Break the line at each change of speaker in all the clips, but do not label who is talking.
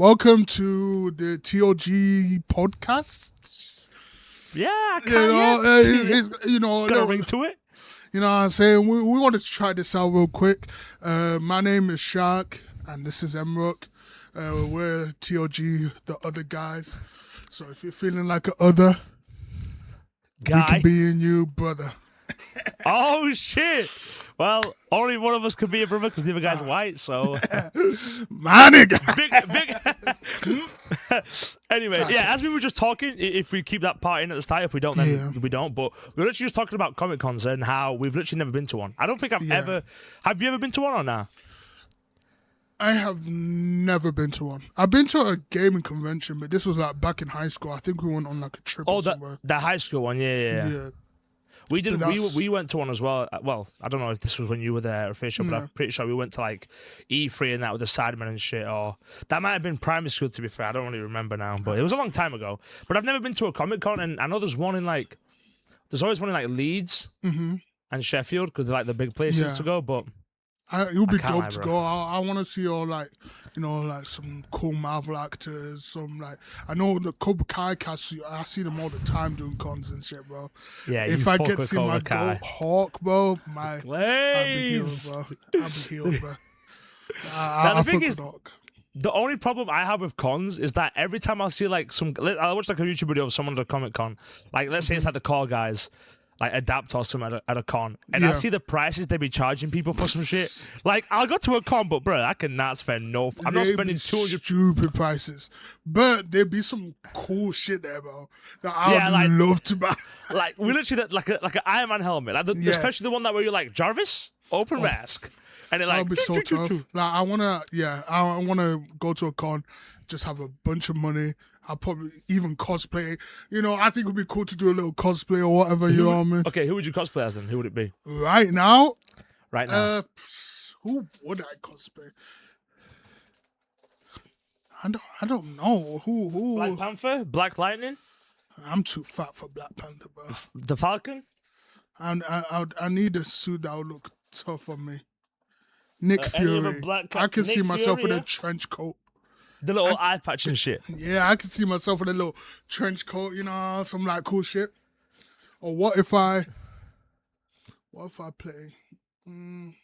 Welcome to the TOG podcast.
Yeah, I
You
can.
know, it's, you know,
Got a ring to it.
You know what I'm saying? We wanted to try this out real quick. My name is Shark, and this is Emrook. We're TOG, the other guys. So if you're feeling like a other, we
Guy.
can be in you, brother.
Oh shit! Well, only one of us could be a brother because the other guy's white. So
My nigga.
big. Anyway, yeah. As we were just talking, if we keep that part in at the start, if we don't, then we don't. But we're literally just talking about Comic Cons and how we've literally never been to one. I don't think I've ever. Have you ever been to one or not?
I have never been to one. I've been to a gaming convention, but this was like back in high school. I think we went on like a trip or somewhere.
That high school one, yeah. We did. We went to one as well. Well, I don't know if this was when you were there official, but I'm pretty sure we went to like E3 and that with the Sidemen and shit. Or that might have been primary school. To be fair, I don't really remember now, but it was a long time ago. But I've never been to a Comic Con, and I know there's one in like. There's always one in like Leeds and Sheffield because they're like the big places to go. But
it would be dope to go. I want to see all like, you know, like some cool Marvel actors. Some like I know the Cobra Kai cast. I see them all the time doing cons and shit, bro.
Yeah,
if I get to see my goat Hawk, bro, I'll be healed, bro.
Now the thing is, the only problem I have with cons is that every time I see like I watch like a YouTube video of someone at a Comic Con, like let's say it's like the Core Guys. Like adapt or something at a con, and I see the prices they be charging people for some shit. Like I'll go to a con, but bro, I cannot spend no. I'm not spending 200
stupid prices, but there'd be some cool shit there, bro. That I would love to buy.
Like we literally like an Iron Man helmet, like especially the one that where you're like Jarvis, open mask, and it like.
That'd be so tough. Like I wanna go to a con, just have a bunch of money. I'll probably even cosplay. You know, I think it would be cool to do a little cosplay or whatever, you know what I mean?
Okay, who would you cosplay as then? Who would it be?
Right now? Who would I cosplay? I don't know. Who?
Black Panther? Black Lightning?
I'm too fat for Black Panther, bro.
The Falcon?
I need a suit that would look tough on me. Nick Fury. I can see myself in a trench coat.
The little eye patch and shit.
Yeah, I can see myself in a little trench coat, you know, some like cool shit. Or what if I play? Who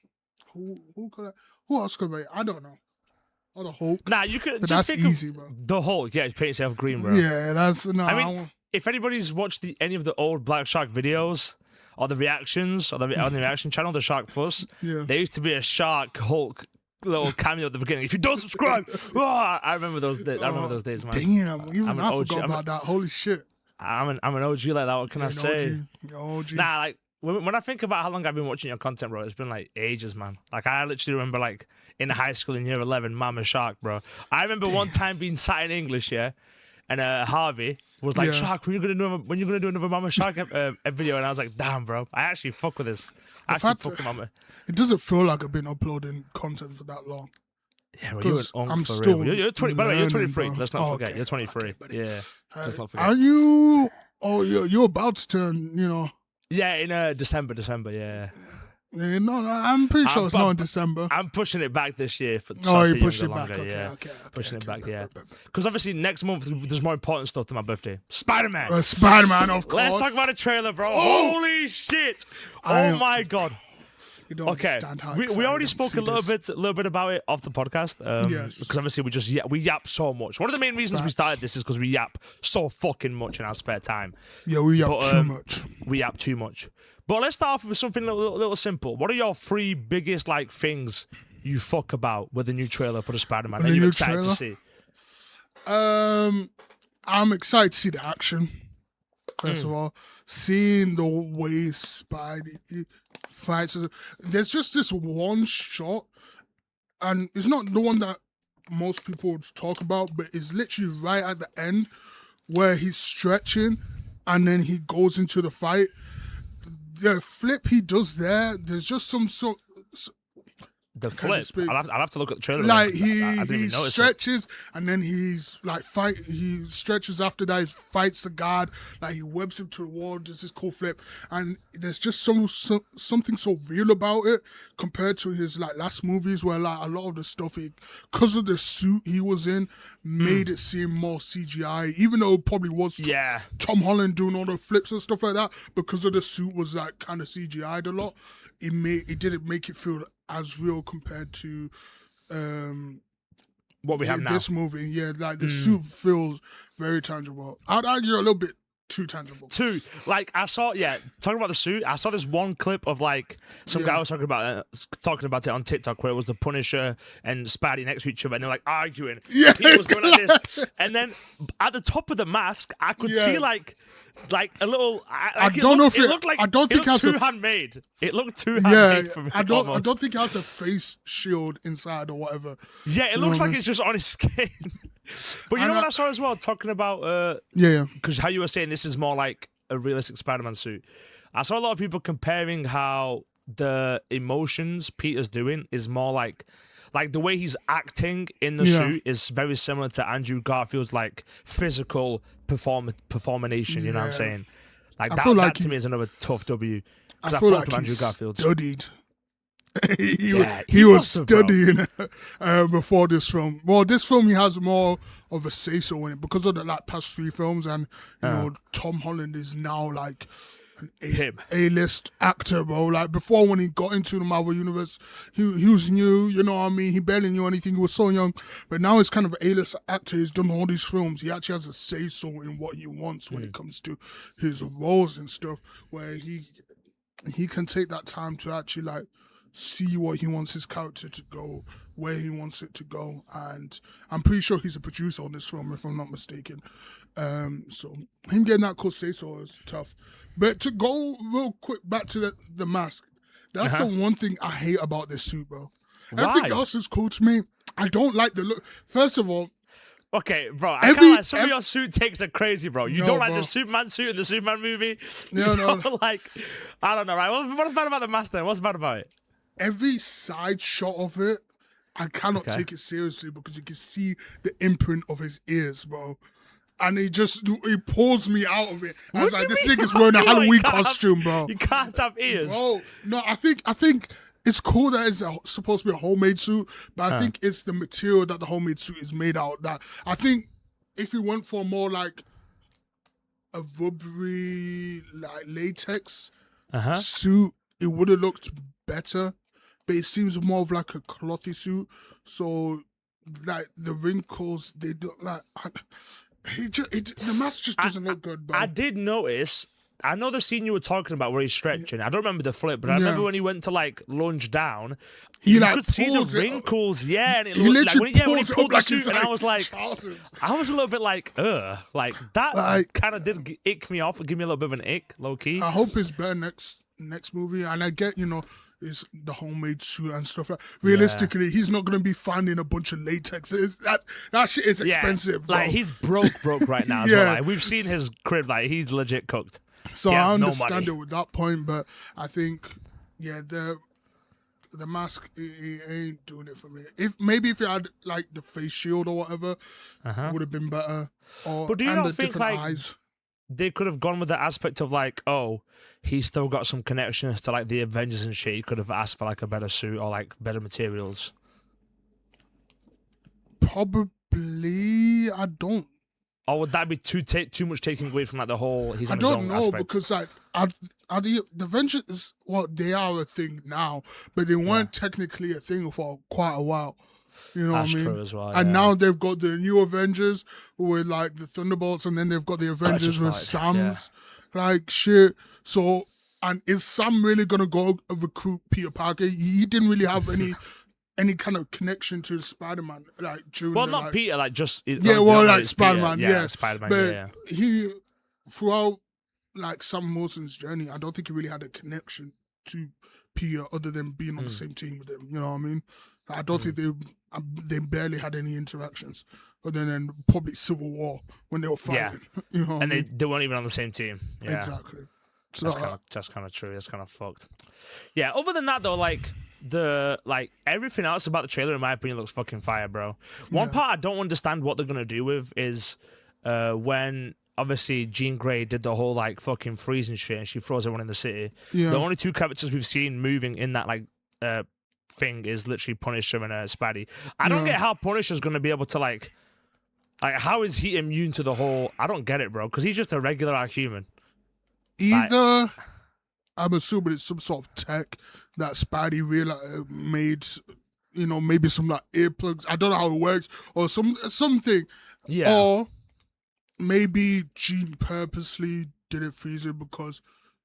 else could I? I don't know. Or the Hulk.
Nah, you could.
But
just
that's
think
easy, bro.
The Hulk, yeah, paint yourself green, bro.
Yeah, that's no.
I mean, if anybody's watched any of the old Black Shark videos or the reactions on the reaction channel, the Shark Plus, there used to be a Shark Hulk little cameo at the beginning. If you don't subscribe, I remember those days. I remember those days, man.
Damn, even I forgot about that. Holy shit!
I'm an OG like that. What can I say?
OG.
Nah, like when I think about how long I've been watching your content, bro, it's been like ages, man. Like I literally remember like in high school in year 11, Mama Shark, bro. I remember one time being sat in English, and Harvey was like, Shark, when you gonna do another Mama Shark video? And I was like, damn, bro, I actually fuck with this.
It doesn't feel like I've been uploading content for that long.
Yeah, well, you're an unk for real. You're 20. By the way, you're 23. Bro. Let's not forget. You're 23. Yeah. Let's not forget.
Are you? Oh, you're about to turn. You know.
Yeah, in December. Yeah.
No, I'm pretty sure it's not in December.
I'm pushing it back this year.
You push it back.
Okay, pushing it back, yeah. Because obviously next month there's more important stuff than my birthday. Spider-Man.
Spider-Man, of course.
Let's talk about a trailer, bro. Holy shit! Oh my god.
You don't understand how
we already spoke a little bit about it off the podcast.
Yes.
Because obviously we yap so much. One of the main reasons we started this is because we yap so fucking much in our spare time.
Yeah, we yap too much.
We yap too much. But let's start off with something a little simple. What are your 3 biggest like things you fuck about with the new trailer for the Spider-Man that you're excited to see?
I'm excited to see the action. First of all, seeing the way Spidey fights. There's just this one shot, and it's not the one that most people would talk about, but it's literally right at the end where he's stretching and then he goes into the fight. The flip he does there's just some
The flip. I'll have to look at the trailer.
Like
I
he stretches and then he's like he stretches after that, he fights the guard, like he webs him to the wall, does this cool flip, and there's just something so real about it compared to his like last movies where like a lot of the stuff because of the suit he was in made it seem more CGI, even though it probably was Tom Holland doing all the flips and stuff like that. Because of the suit was like kind of CGI'd a lot, it didn't make it feel as real compared to
what we have now.
This movie, like the suit feels very tangible. I'd argue a little bit too tangible.
Like I saw, talking about the suit, I saw this one clip of like some guy was talking about it on TikTok where it was the Punisher and Spidey next to each other, and they're like arguing.
Yeah,
he was going like this, and then at the top of the mask, I could see like a little. I don't know if it looked like. I don't think it looked too handmade. It looked too handmade for me. I
don't think it has a face shield inside or whatever.
Yeah, it looks like it's just on his skin. But you know what I saw as well, talking about because how you were saying this is more like a realistic Spider-Man suit. I saw a lot of people comparing how the emotions Peter's doing is more like the way he's acting in the suit is very similar to Andrew Garfield's like physical performation. You know what I'm saying? Like that to me is another tough W.
I feel like Andrew Garfield studied. he was studying before this film. Well, this film he has more of a say so in it because of the like past 3 films, and you know Tom Holland is now like an A-list actor, bro. Like before, when he got into the Marvel universe, he was new. You know what I mean? He barely knew anything. He was so young, but now he's kind of an A-list actor. He's done all these films. He actually has a say so in what he wants when it comes to his roles and stuff. Where he can take that time to actually like see what he wants his character to go, where he wants it to go, and I'm pretty sure he's a producer on this film, if I'm not mistaken. So him getting that cool say so is tough. But to go real quick back to the mask, that's the one thing I hate about this suit, bro. Everything else is cool to me. I don't like the look. First of all,
okay, bro, I can't like some of your suit takes are crazy, bro. You don't like the Superman suit in the Superman movie? No. Like, I don't know, right? What's bad about the mask then? What's bad about it?
Every side shot of it, I cannot take it seriously because you can see the imprint of his ears, bro. And he pulls me out of it. I was like, this nigga's wearing a Halloween costume, bro.
You can't have ears.
Bro, no, I think it's cool that it's supposed to be a homemade suit, but I think it's the material that the homemade suit is made out of. That I think if you went for more like a rubbery, like latex suit, it would have looked better. But it seems more of like a clothy suit. So like the wrinkles, they don't like. The mask just doesn't look good, bro.
I did notice. I know the scene you were talking about where he's stretching. I don't remember the flip, but I remember when he went to like lunge down, you could see the wrinkles. And it looked like when he pulled the suit, and I was like, I was a little bit like, like that kind of did ick me off, give me a little bit of an ick, low key.
I hope it's better next movie, and I get it's the homemade suit and stuff like. Realistically, he's not gonna be finding a bunch of latex. That shit is expensive. Bro.
Like he's broke right now. As well. Like, we've seen his crib. Like he's legit cooked.
So I understand it with that point, but I think the mask it ain't doing it for me. If you had like the face shield or whatever, it would have been better.
But do you not think like eyes. They could have gone with the aspect of like, oh, he's still got some connections to like the Avengers and shit. He could have asked for like a better suit or like better materials.
Probably, I don't.
Or would that be too much taking away from like the whole? He's on
I don't
his own
know
aspect?
Because like are the Avengers? Well, they are a thing now, but they weren't technically a thing for quite a while. You know
That's
what I mean?
True as well.
And now they've got the new Avengers with like the Thunderbolts, and then they've got the Avengers with Sam's like shit. So, and is Sam really gonna go recruit Peter Parker? He didn't really have any kind of connection to Spider-Man, like during.
Well, not like, Peter, like just
like Spider-Man,
Spider-Man,
but he throughout like Sam Wilson's journey, I don't think he really had a connection to Peter other than being on the same team with him. You know what I mean? I don't think they barely had any interactions other than probably Civil War when they were fighting. You know,
and they weren't even on the same team. Yeah.
Exactly. So
that's kind of true. That's kind of fucked. Yeah. Other than that, though, like like everything else about the trailer, in my opinion, looks fucking fire, bro. One part I don't understand what they're gonna do with is when obviously Jean Grey did the whole like fucking freezing shit and she throws everyone in the city.
Yeah.
The only two characters we've seen moving in that like thing is literally Punisher and Spidey. I don't get how Punisher's gonna be able to like how is he immune to the whole? I don't get it, bro, because he's just a regular human.
Either I'm assuming it's some sort of tech that Spidey made, you know, maybe some like earplugs. I don't know how it works, or something.
Yeah.
Or maybe Jean purposely didn't freeze it because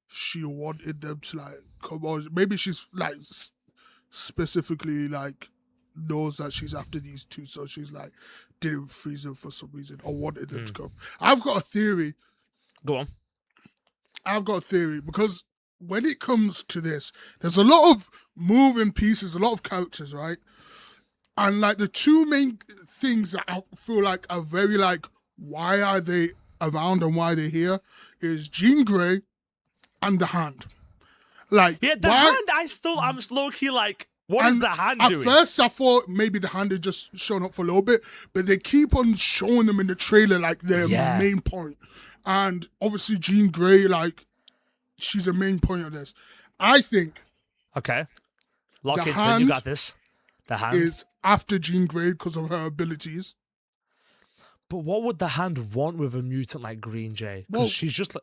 she wanted them to like come on. Maybe she's like specifically like knows that she's after these two, so she's like didn't freeze them for some reason or wanted them to come. I've got a theory.
Go on.
I've got a theory because when it comes to this, there's a lot of moving pieces, a lot of characters, right? And like the two main things that I feel like are very like, why are they around and why they're here is Jean Grey and the Hand. Like,
yeah, the Hand, I'm low key like, what is the Hand doing?
At first, I thought maybe the Hand had just shown up for a little bit, but they keep on showing them in the trailer like their main point. And obviously, Jean Grey, like, she's a main point of this. I think.
Okay. Lock it, man. You got this. The Hand
is after Jean Grey because of her abilities.
But what would the Hand want with a mutant like Green Jay? Because she's just a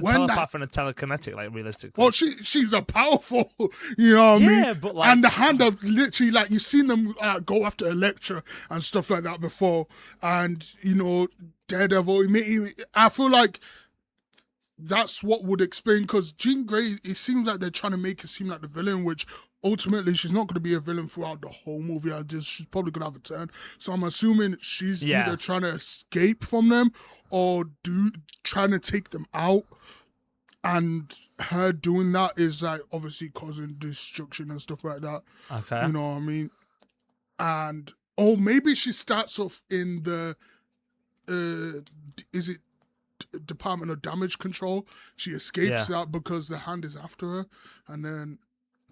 telepath and a telekinetic, like realistically.
Well, she's a powerful, you know what I mean?
But like,
and the Hand have literally like you've seen them go after Elektra and stuff like that before, and you know Daredevil. I feel like that's what would explain because Jean Grey. It seems like they're trying to make it seem like the villain, which ultimately she's not going to be a villain throughout the whole movie. She's probably going to have a turn. So I'm assuming she's either trying to escape from them or trying to take them out. And her doing that is like obviously causing destruction and stuff like that.
Okay.
You know what I mean? And maybe she starts off in the is it Department of Damage Control? She escapes that because the Hand is after her, and then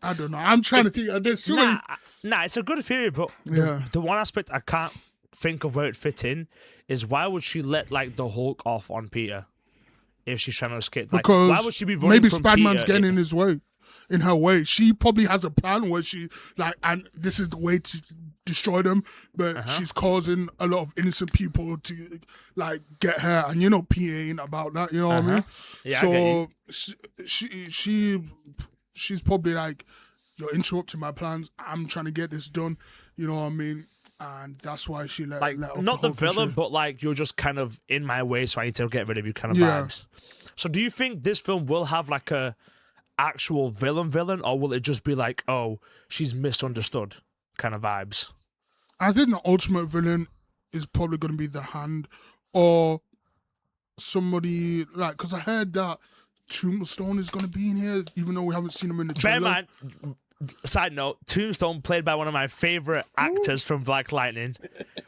I don't know. I'm trying to think. There's too many.
Nah, it's a good theory, but the one aspect I can't think of where it fit in is why would she let like the Hulk off on Peter if she's trying to escape? Like,
because
why would she be running
maybe
from
Spider-Man's
Peter?
getting in her way. She probably has a plan where she like, and this is the way to destroy them, but she's causing a lot of innocent people to like get her, and you know Peter ain't about that. You know what I mean?
Yeah,
so she's probably like, you're interrupting my plans. I'm trying to get this done. You know what I mean? And that's why she let off
not the villain,
shit.
but like you're just kind of in my way, so I need to get rid of you kind of vibes. So do you think this film will have like a actual villain, or will it just be like, oh, she's misunderstood kind of vibes?
I think the ultimate villain is probably going to be the Hand or somebody like, because I heard that Tombstone is going to be in here, even though we haven't seen him in the trailer.
Bear in mind, side note, Tombstone played by one of my favorite actors from Black Lightning.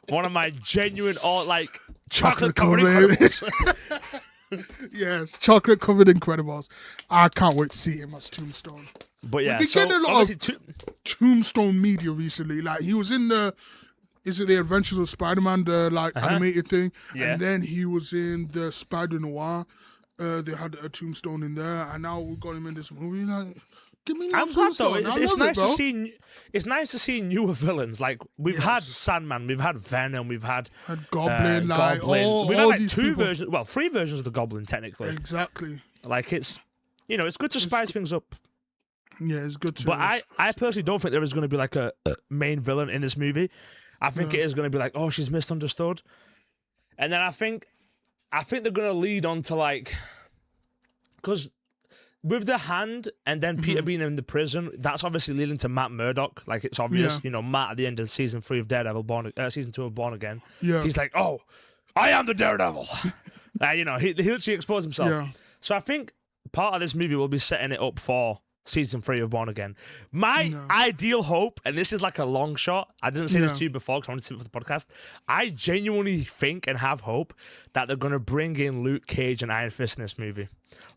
One of my genuine, chocolate covered Incredibles.
Yes, chocolate covered Incredibles. I can't wait to see him as Tombstone.
But yeah,
we've been getting a lot of Tombstone media recently. Like he was in the Adventures of Spider-Man, the animated thing, and then he was in the Spider Noir. They had a Tombstone in there, and now we got him in this movie. Like, give me
I'm glad though. It's nice
to
see. It's nice to see newer villains. Like we've had Sandman, we've had Venom, we've had
Goblin.
We've had like two versions. Well, 3 versions of the Goblin technically.
Exactly.
Like it's good to spice things up.
Yeah, it's good to.
But I personally don't think there is going to be like a main villain in this movie. I think it is going to be like, oh, she's misunderstood, and then I think they're going to lead on to like, because with the Hand and then Peter being in the prison, that's obviously leading to Matt Murdock. Like it's obvious, Matt at the end of season 3 of Daredevil, season 2 of Born Again.
Yeah,
he's like, oh, I am the Daredevil. He literally exposed himself.
Yeah.
So I think part of this movie will be setting it up for season 3 of Born Again. My ideal hope, and this is like a long shot, I didn't say this to you before because I wanted to see it for the podcast. I genuinely think and have hope that they're going to bring in Luke Cage and Iron Fist in this movie.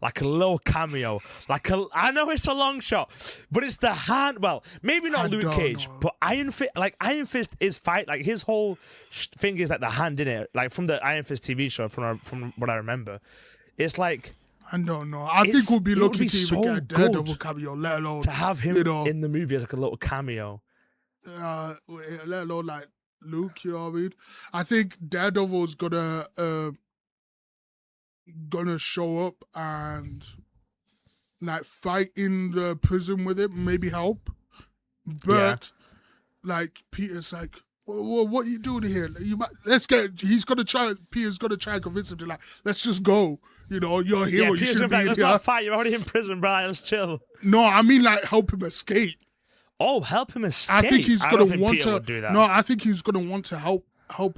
Like a little cameo. I know it's a long shot, but it's the hand. Well, maybe not Luke Cage, but Iron Fist is fight. Like his whole thing is like the hand in it. Like from the Iron Fist TV show, from what I remember, it's like.
I don't know. I think we'll be lucky to even get a Daredevil cameo, let alone
to have him in the movie as like a little cameo.
Let alone like Luke, you know what I mean? I think Daredevil's gonna show up and like fight in the prison with him, maybe help. But like Peter's like, well, what are you doing here? Peter's gonna try and convince him to like, let's just go. You know, you're a hero. You shouldn't be here.
Let's not fight. You're already in prison, bro. Let's chill.
No, I mean like help him escape.
Oh, help him escape.
I think he's gonna want
to do that. No,
I think he's gonna want to help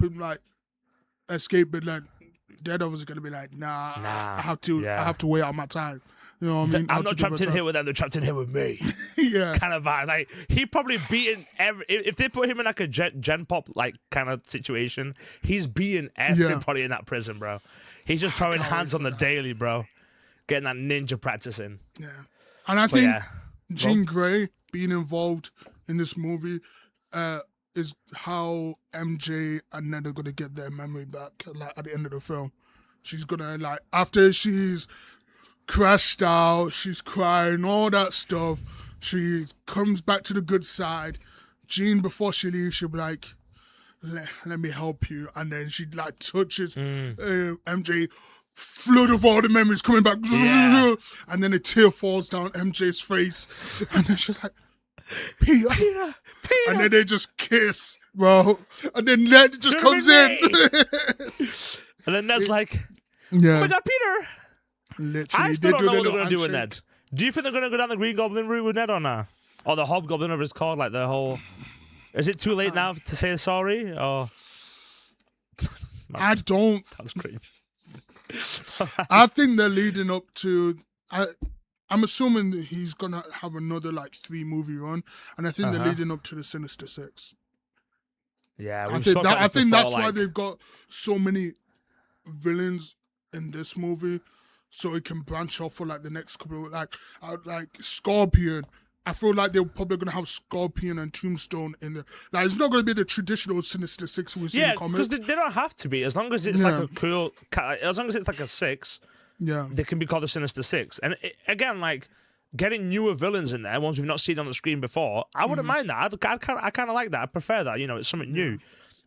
him like escape, but like Daredevil's gonna be like, nah. I have to wait out my time. You know what I mean?
I'm not trapped in here with them. They're trapped in here with me.
Yeah,
kind of vibe. Like he probably beaten if they put him in like a Gen Pop like kind of situation, he's beating everybody in that prison, bro. He's just throwing hands on the daily, bro. Getting that ninja practice in.
Yeah. And I think Jean Grey being involved in this movie is how MJ and Ned are going to get their memory back like, at the end of the film. She's going to, like, after she's crashed out, she's crying, all that stuff, she comes back to the good side. Jean, before she leaves, she'll be like, let me help you. And then she like touches MJ, flood of all the memories coming back. Yeah. And then a tear falls down MJ's face. And then she's like, Peter. And then they just kiss, bro. And then Ned just comes in.
And then Ned's like, oh my God, Peter.
Literally.
I still don't know what they're going to do with Ned. Do you think they're going to go down the Green Goblin route with Ned or not? Or the Hobgoblin, whatever it's called, like the whole... Is it too late now to say sorry? Or
I don't.
That's cringe.
I think they're leading up to. I'm assuming that he's gonna have another like 3-movie run, and I think they're leading up to the Sinister Six.
Yeah,
I think that's why they've got so many villains in this movie, so it can branch off for like the next couple of like Scorpion. I feel like they're probably going to have Scorpion and Tombstone in there. Like, it's not going to be the traditional Sinister Six we see in the comics.
Yeah, because they don't have to be. As long as it's like a cool... As long as it's like a 6, they can be called the Sinister Six. And again, like, getting newer villains in there, ones we've not seen on the screen before, I wouldn't mind that. I kind of like that. I prefer that. You know, it's something new.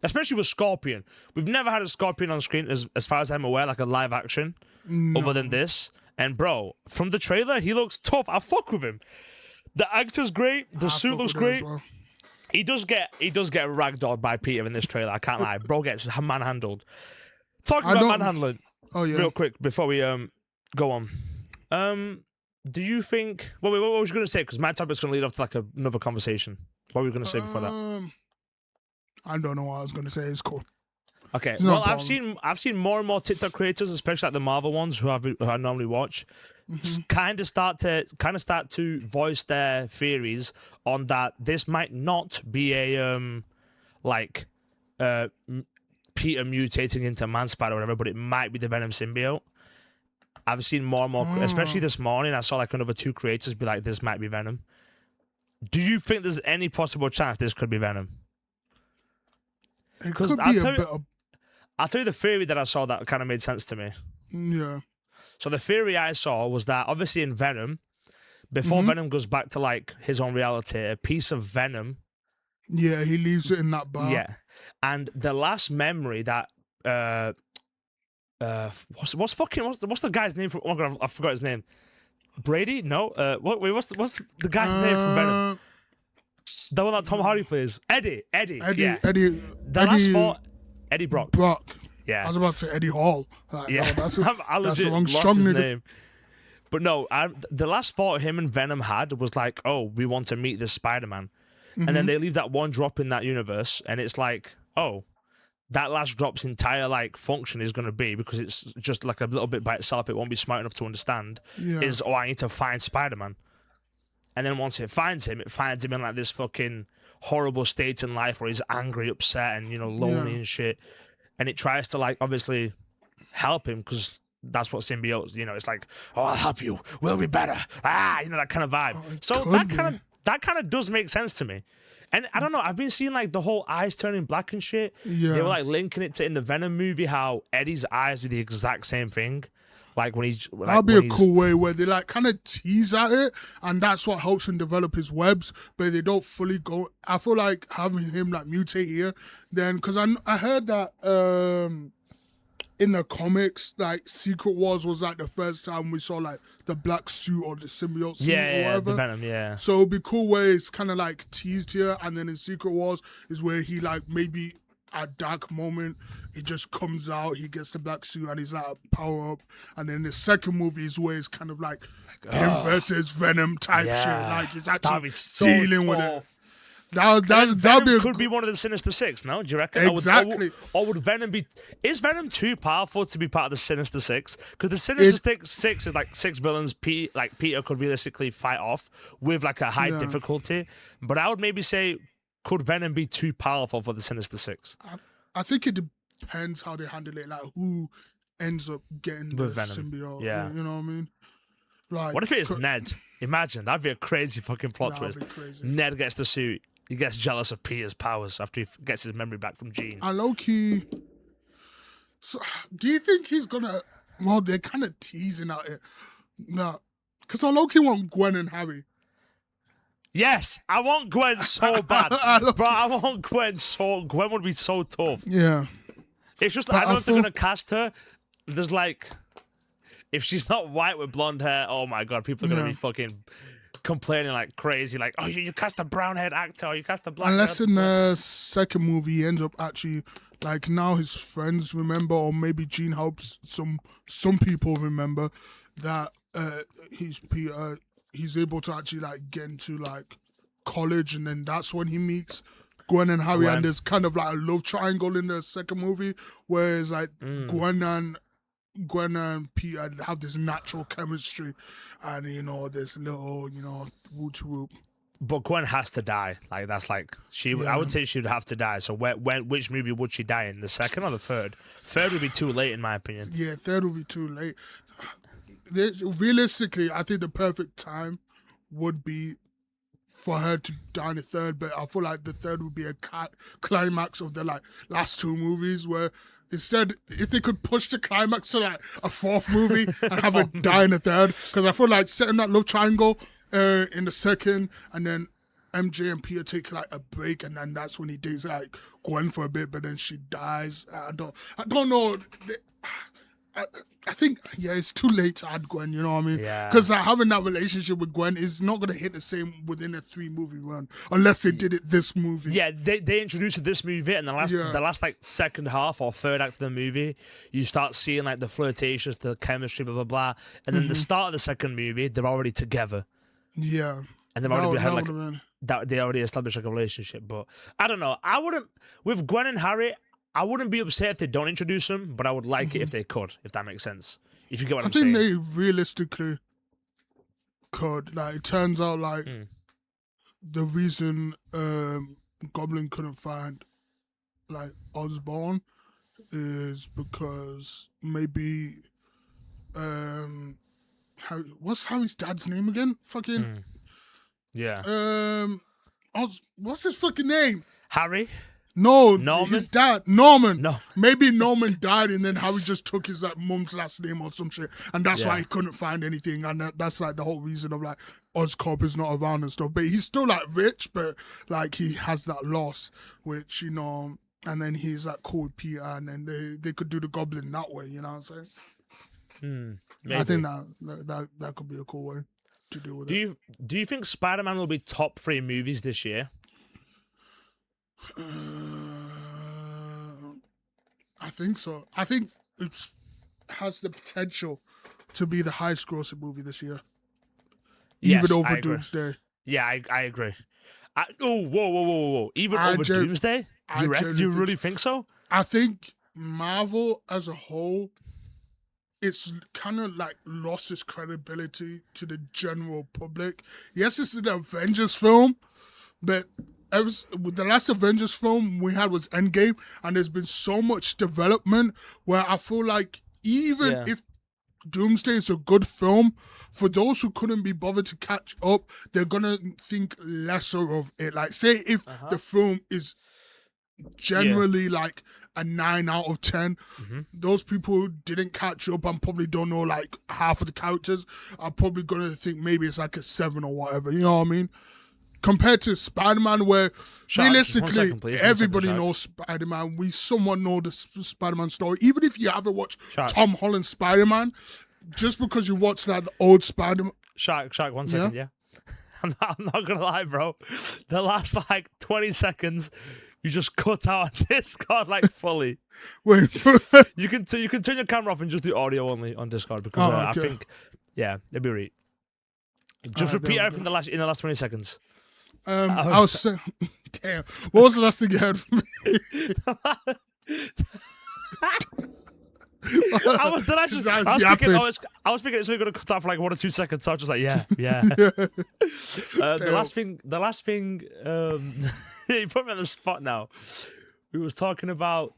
Especially with Scorpion. We've never had a Scorpion on screen, as far as I'm aware, like a live action, other than this. And, bro, from the trailer, he looks tough. I fuck with him. The actor's great. The suit looks great. Well. He does get ragdolled by Peter in this trailer. I can't lie. Bro gets manhandled. Talking about manhandling.
Oh yeah.
Real quick before we go on. Do you think? What was you gonna say? Because my topic's gonna lead off to like another conversation. What were you gonna say before that?
I don't know what I was gonna say. It's cool.
Okay. Well, I've seen more and more TikTok creators, especially like the Marvel ones who I normally watch, kind of start to voice their theories on that this might not be a Peter mutating into man spider or whatever, but it might be the Venom symbiote. I've seen more and more, especially this morning. I saw like another 2 creators be like, "This might be Venom." Do you think there's any possible chance this could be Venom?
It could be a bit of...
I'll tell you the theory that I saw that kind of made sense to me.
Yeah.
So the theory I saw was that obviously in Venom, before Venom goes back to like his own reality, a piece of Venom.
Yeah, he leaves it in that bar.
Yeah, and the last memory that what's the guy's name from? Oh my God, I forgot his name. Brady? No. What's the guy's name from Venom? The one that Tom Hardy plays. Eddie. Yeah.
Eddie.
Last fought Eddie Brock. Yeah.
I was about to say Eddie Hall. Like,
yeah.
No,
I legit
the wrong
lost
strong
his
nigga.
name. But no, the last thought him and Venom had was like, oh, we want to meet this Spider-Man. And then they leave that one drop in that universe, and it's like, oh, that last drop's entire like function is going to be, because it's just like a little bit by itself, it won't be smart enough to understand, is, oh, I need to find Spider-Man. And then once it finds him in like this fucking horrible state in life where he's angry, upset, and lonely and shit. And it tries to like obviously help him because that's what symbiotes. It's like, oh, I'll help you. We'll be better. That kind of vibe. So that kind of does make sense to me. And I don't know. I've been seeing like the whole eyes turning black and shit.
Yeah.
They were like linking it to in the Venom movie how Eddie's eyes do the exact same thing. Like when he's like,
that'd be a cool way where they like kind of tease at it, and that's what helps him develop his webs, but they don't fully go. I feel like having him like mutate here, then because I heard that in the comics, like Secret Wars was like the first time we saw like the black suit or the symbiote suit or whatever.
The Venom, yeah.
So it'd be cool where it's kind of like teased here, and then in Secret Wars is where he like maybe a dark moment, it just comes out, he gets the black suit and he's like power up, and then the second movie is where it's kind of like him versus Venom type shit, like he's actually dealing with it. That
could be one of the Sinister Six, no? Do you reckon?
Exactly.
Or would Venom be? Is Venom too powerful to be part of the Sinister Six? Because the Sinister Six is like 6 villains. Peter could realistically fight off with like a high difficulty, but I would maybe say, could Venom be too powerful for the Sinister Six?
I think it depends how they handle it, like who ends up getting the
Venom.
symbiote.
Yeah.
You know what I mean? Like,
what if it is Ned? Imagine, that'd be a crazy fucking plot twist. Ned gets the suit. He gets jealous of Peter's powers after he gets his memory back from Jean.
And low-key, so, do you think he's gonna... Well, they're kind of teasing at it. No. Because I low-key want Gwen and Harry.
Yes, I want Gwen so bad. Bro, I want Gwen so... Gwen would be so tough.
Yeah.
It's just, I don't know if they're going to cast her. There's like... If she's not white with blonde hair, oh my God, people are going to be fucking complaining like crazy. Like, oh, you cast a brown-haired actor, or you cast a black...
Unless in the second movie he ends up actually... Like, now his friends remember, or maybe Jean helps some people remember that he's Peter... He's able to actually like get into like college, and then that's when he meets Gwen and Harry, and there's kind of like a love triangle in the second movie, whereas like Gwen and Peter have this natural chemistry, and this little whoop whoop.
But Gwen has to die. Like that's like she. I would say she would have to die. So which movie would she die in? The second or the third? Third would be too late, in my opinion.
Yeah, third would be too late. Realistically, I think the perfect time would be for her to die in the third, but I feel like the third would be a climax of the like last two movies, where instead, if they could push the climax to like a fourth movie and have her die in the third, because I feel like setting that love triangle in the second, and then MJ and Peter take like a break, and then that's when he dates like Gwen for a bit, but then she dies. I don't know. I think, it's too late to add Gwen, you know what I mean?
Yeah.
Because having that relationship with Gwen is not going to hit the same within a 3-movie run, unless they did it this movie.
Yeah, they introduced it this movie, and the last like second half or third act of the movie, you start seeing like the flirtations, the chemistry, blah, blah, blah. And then the start of the second movie, they're already together.
Yeah.
And they've already had like, they already established like a relationship. But I don't know. With Gwen and Harry, I wouldn't be upset if they don't introduce them, but I would like it if they could, if that makes sense. If you get what I'm saying.
I think they realistically could. Like, it turns out, like, the reason Goblin couldn't find, like, Osborn is because maybe... what's Harry's dad's name again? Fucking...
Yeah.
What's his fucking name?
Harry?
No,
Norman?
His dad, Norman.
No.
Maybe Norman died, and then Harry just took his like mum's last name or some shit, and that's why he couldn't find anything, and that's like the whole reason of like Oscorp is not around and stuff. But he's still like rich, but like he has that loss, which and then he's like cool with Peter, and then they could do the Goblin that way. You know what I'm saying? I think that could be a cool way to deal with it.
Do you think Spider-Man will be top 3 movies this year?
I think so. I think it has the potential to be the highest grossing movie this year. Even over Doomsday.
Yeah, I agree. Whoa. Even over Doomsday? You really think so?
I think Marvel as a whole it's kind of like lost its credibility to the general public. Yes, it's an Avengers film, but the last Avengers film we had was Endgame, and there's been so much development where I feel like even if Doomsday is a good film, for those who couldn't be bothered to catch up, they're gonna think lesser of it. Like, say if the film is generally like a 9 out of 10, those people who didn't catch up and probably don't know like half of the characters are probably gonna think maybe it's like a 7 or whatever. You know what I mean? Compared to Spider-Man, where realistically everybody knows Spider-Man. We somewhat know the Spider-Man story. Even if you haven't watched Tom Holland's Spider-Man, just because you watched like the old Spider-Man.
Shark, 1 second, yeah. I'm not gonna lie, bro. The last like 20 seconds, you just cut out on Discord like fully.
Wait,
you can turn your camera off and just do audio only on Discord because I think, it'd be right. Just repeat everything in the last 20 seconds.
I was saying, damn. What was the last thing you heard from me?
I was thinking it's only going to cut out for like 1 or 2 seconds. So I was just like, yeah. The last thing. You put me on the spot now. We was talking about.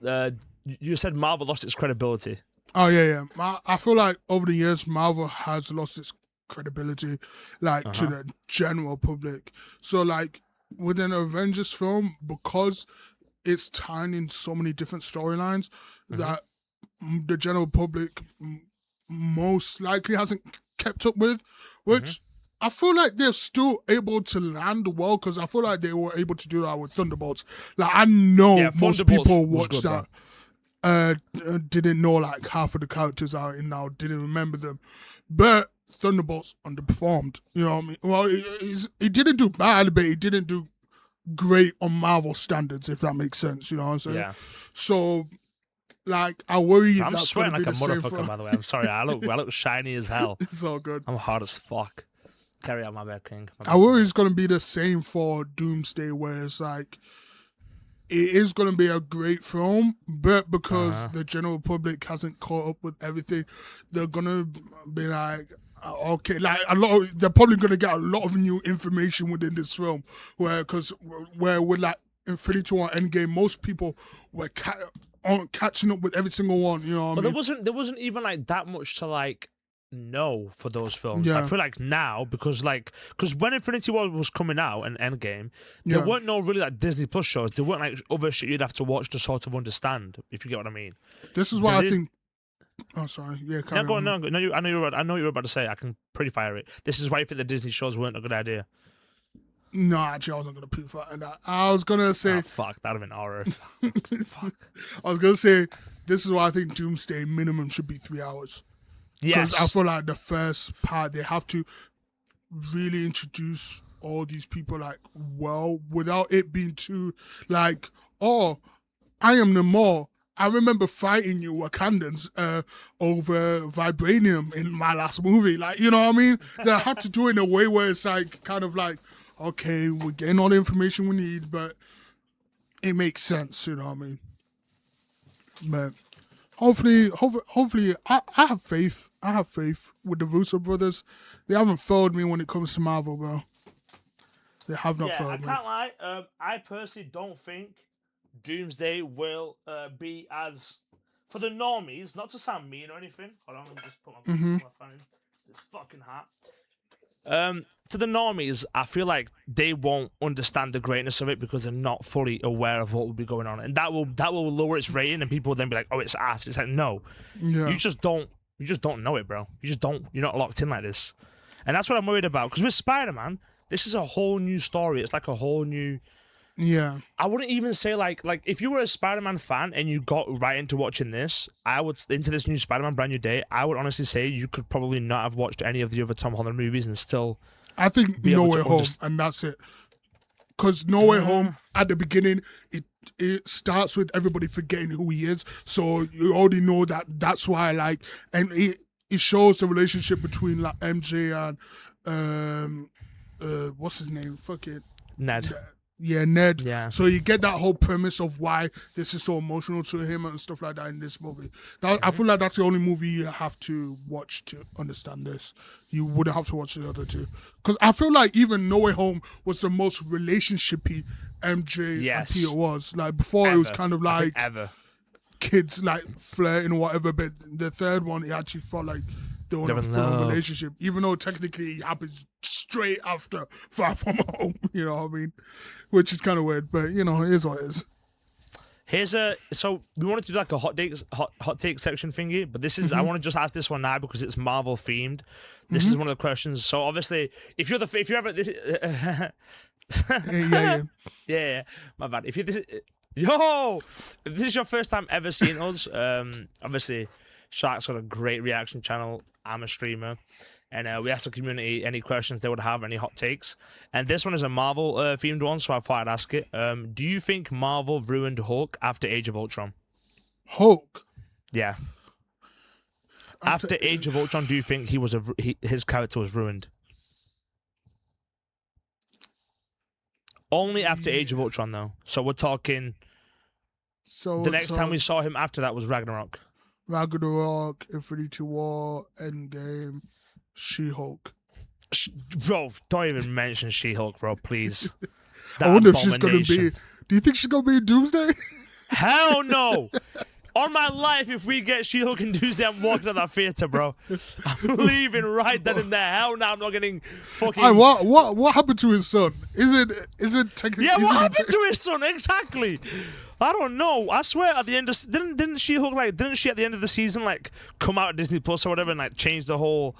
You said Marvel lost its credibility.
Oh yeah. I feel like over the years Marvel has lost its credibility, like to the general public. So like with an Avengers film, because it's tying in so many different storylines that the general public most likely hasn't kept up with, which I feel like they're still able to land well, because I feel like they were able to do that with Thunderbolts. Like, I know most people watched that didn't know like half of the characters out and now didn't remember them, but Thunderbolts underperformed. You know what I mean? Well, he didn't do bad, but he didn't do great on Marvel standards, if that makes sense. You know what I'm saying? Yeah. So, like, I worry
I'm
that's
sweating
going to
like
be
a
the same
motherfucker, by the way. I'm sorry. I look shiny as hell.
It's all good.
I'm hard as fuck. Carry on, my bad, King.
I worry it's going to be the same for Doomsday, where it's like, it is going to be a great film, but because the general public hasn't caught up with everything, they're going to be like, okay, like they're probably going to get a lot of new information within this film, where with like Infinity War Endgame, most people were catching up with every single one, you know what I
mean? There wasn't even like that much to like know for those films. I feel like now, because when Infinity War was coming out and Endgame, there weren't no really like Disney Plus shows. There weren't like other shit you'd have to watch to sort of understand, if you get what I mean.
This is what I think. Oh, sorry. Yeah,
go on. No, I know you were about to say. I can pretty fire it. This is why you think the Disney shows weren't a good idea.
No, actually, I wasn't going to pre-fire that. I was going to say...
Oh, fuck, that would have been horror. Fuck.
I was going to say, this is why I think Doomsday minimum should be 3 hours.
Yes.
Because I feel like the first part, they have to really introduce all these people, like, well, without it being too, like, oh, I am Namor. I remember fighting you Wakandans over vibranium in my last movie. Like, you know what I mean? They have to do it in a way where it's like, kind of like, okay, we're getting all the information we need, but it makes sense, you know what I mean? But hopefully, I have faith. I have faith with the Russo brothers. They haven't failed me when it comes to Marvel, bro. They have not failed me.
I can't lie. I personally don't think Doomsday will be as, for the normies, not to sound mean or anything. Hold on, let me just put my phone. It's fucking hot. To the normies, I feel like they won't understand the greatness of it because they're not fully aware of what will be going on, and that will lower its rating, and people will then be like, "Oh, it's ass." It's like, no, you just don't know it, bro. You just don't. You're not locked in like this, and that's what I'm worried about. Because with Spider-Man, this is a whole new story. It's like a whole new.
Yeah.
I wouldn't even say like if you were a Spider-Man fan and you got right into watching this, into this new Spider-Man Brand New Day, I would honestly say you could probably not have watched any of the other Tom Holland movies and still.
I think No Way Home, and that's it. Because No Way Home, at the beginning, it starts with everybody forgetting who he is, so you already know that's why, like, and it shows the relationship between like MJ and what's his name? Fuck it.
Ned.
Yeah, Ned.
Yeah.
So you get that whole premise of why this is so emotional to him and stuff like that in this movie. I feel like that's the only movie you have to watch to understand this. You wouldn't have to watch the other two. Because I feel like even No Way Home was the most relationshipy MJ and T.O. was. Like, before
Ever.
it was kind of like
ever.
kids like flirting or whatever, but the third one, it actually felt like they were in a full relationship, even though technically it happens straight after Far From Home, you know what I mean? Which is kind of weird, but it is what it is.
So we wanted to do like a hot take section thingy, but this is I want to just ask this one now because it's Marvel themed. This is one of the questions. So obviously, if you're ever this, yeah, my bad. If this is your first time ever seeing us, obviously Shark's got a great reaction channel. I'm a streamer, and we asked the community any questions they would have, any hot takes. And this one is a Marvel themed one, so I thought I'd ask it. Do you think Marvel ruined Hulk after Age of Ultron?
Hulk?
Yeah. After Age of Ultron, do you think his character was ruined? Only after Age of Ultron, though. So we're talking. The next time we saw him after that was Ragnarok.
Ragnarok, Infinity War, Endgame, She-Hulk.
Bro, don't even mention She-Hulk, bro, please.
I wonder if she's going to be... Do you think she's going to be in Doomsday?
Hell no! On my life, if we get She-Hulk and Doomsday, I'm walking to that theater, bro. I'm leaving right then and there. Hell no, I'm not getting fucking...
What happened to his son? Is it technically...
Yeah, what happened to his son? Exactly. I don't know. I swear, at the end of didn't She-Hulk didn't she at the end of the season come out at Disney Plus or whatever and change the whole?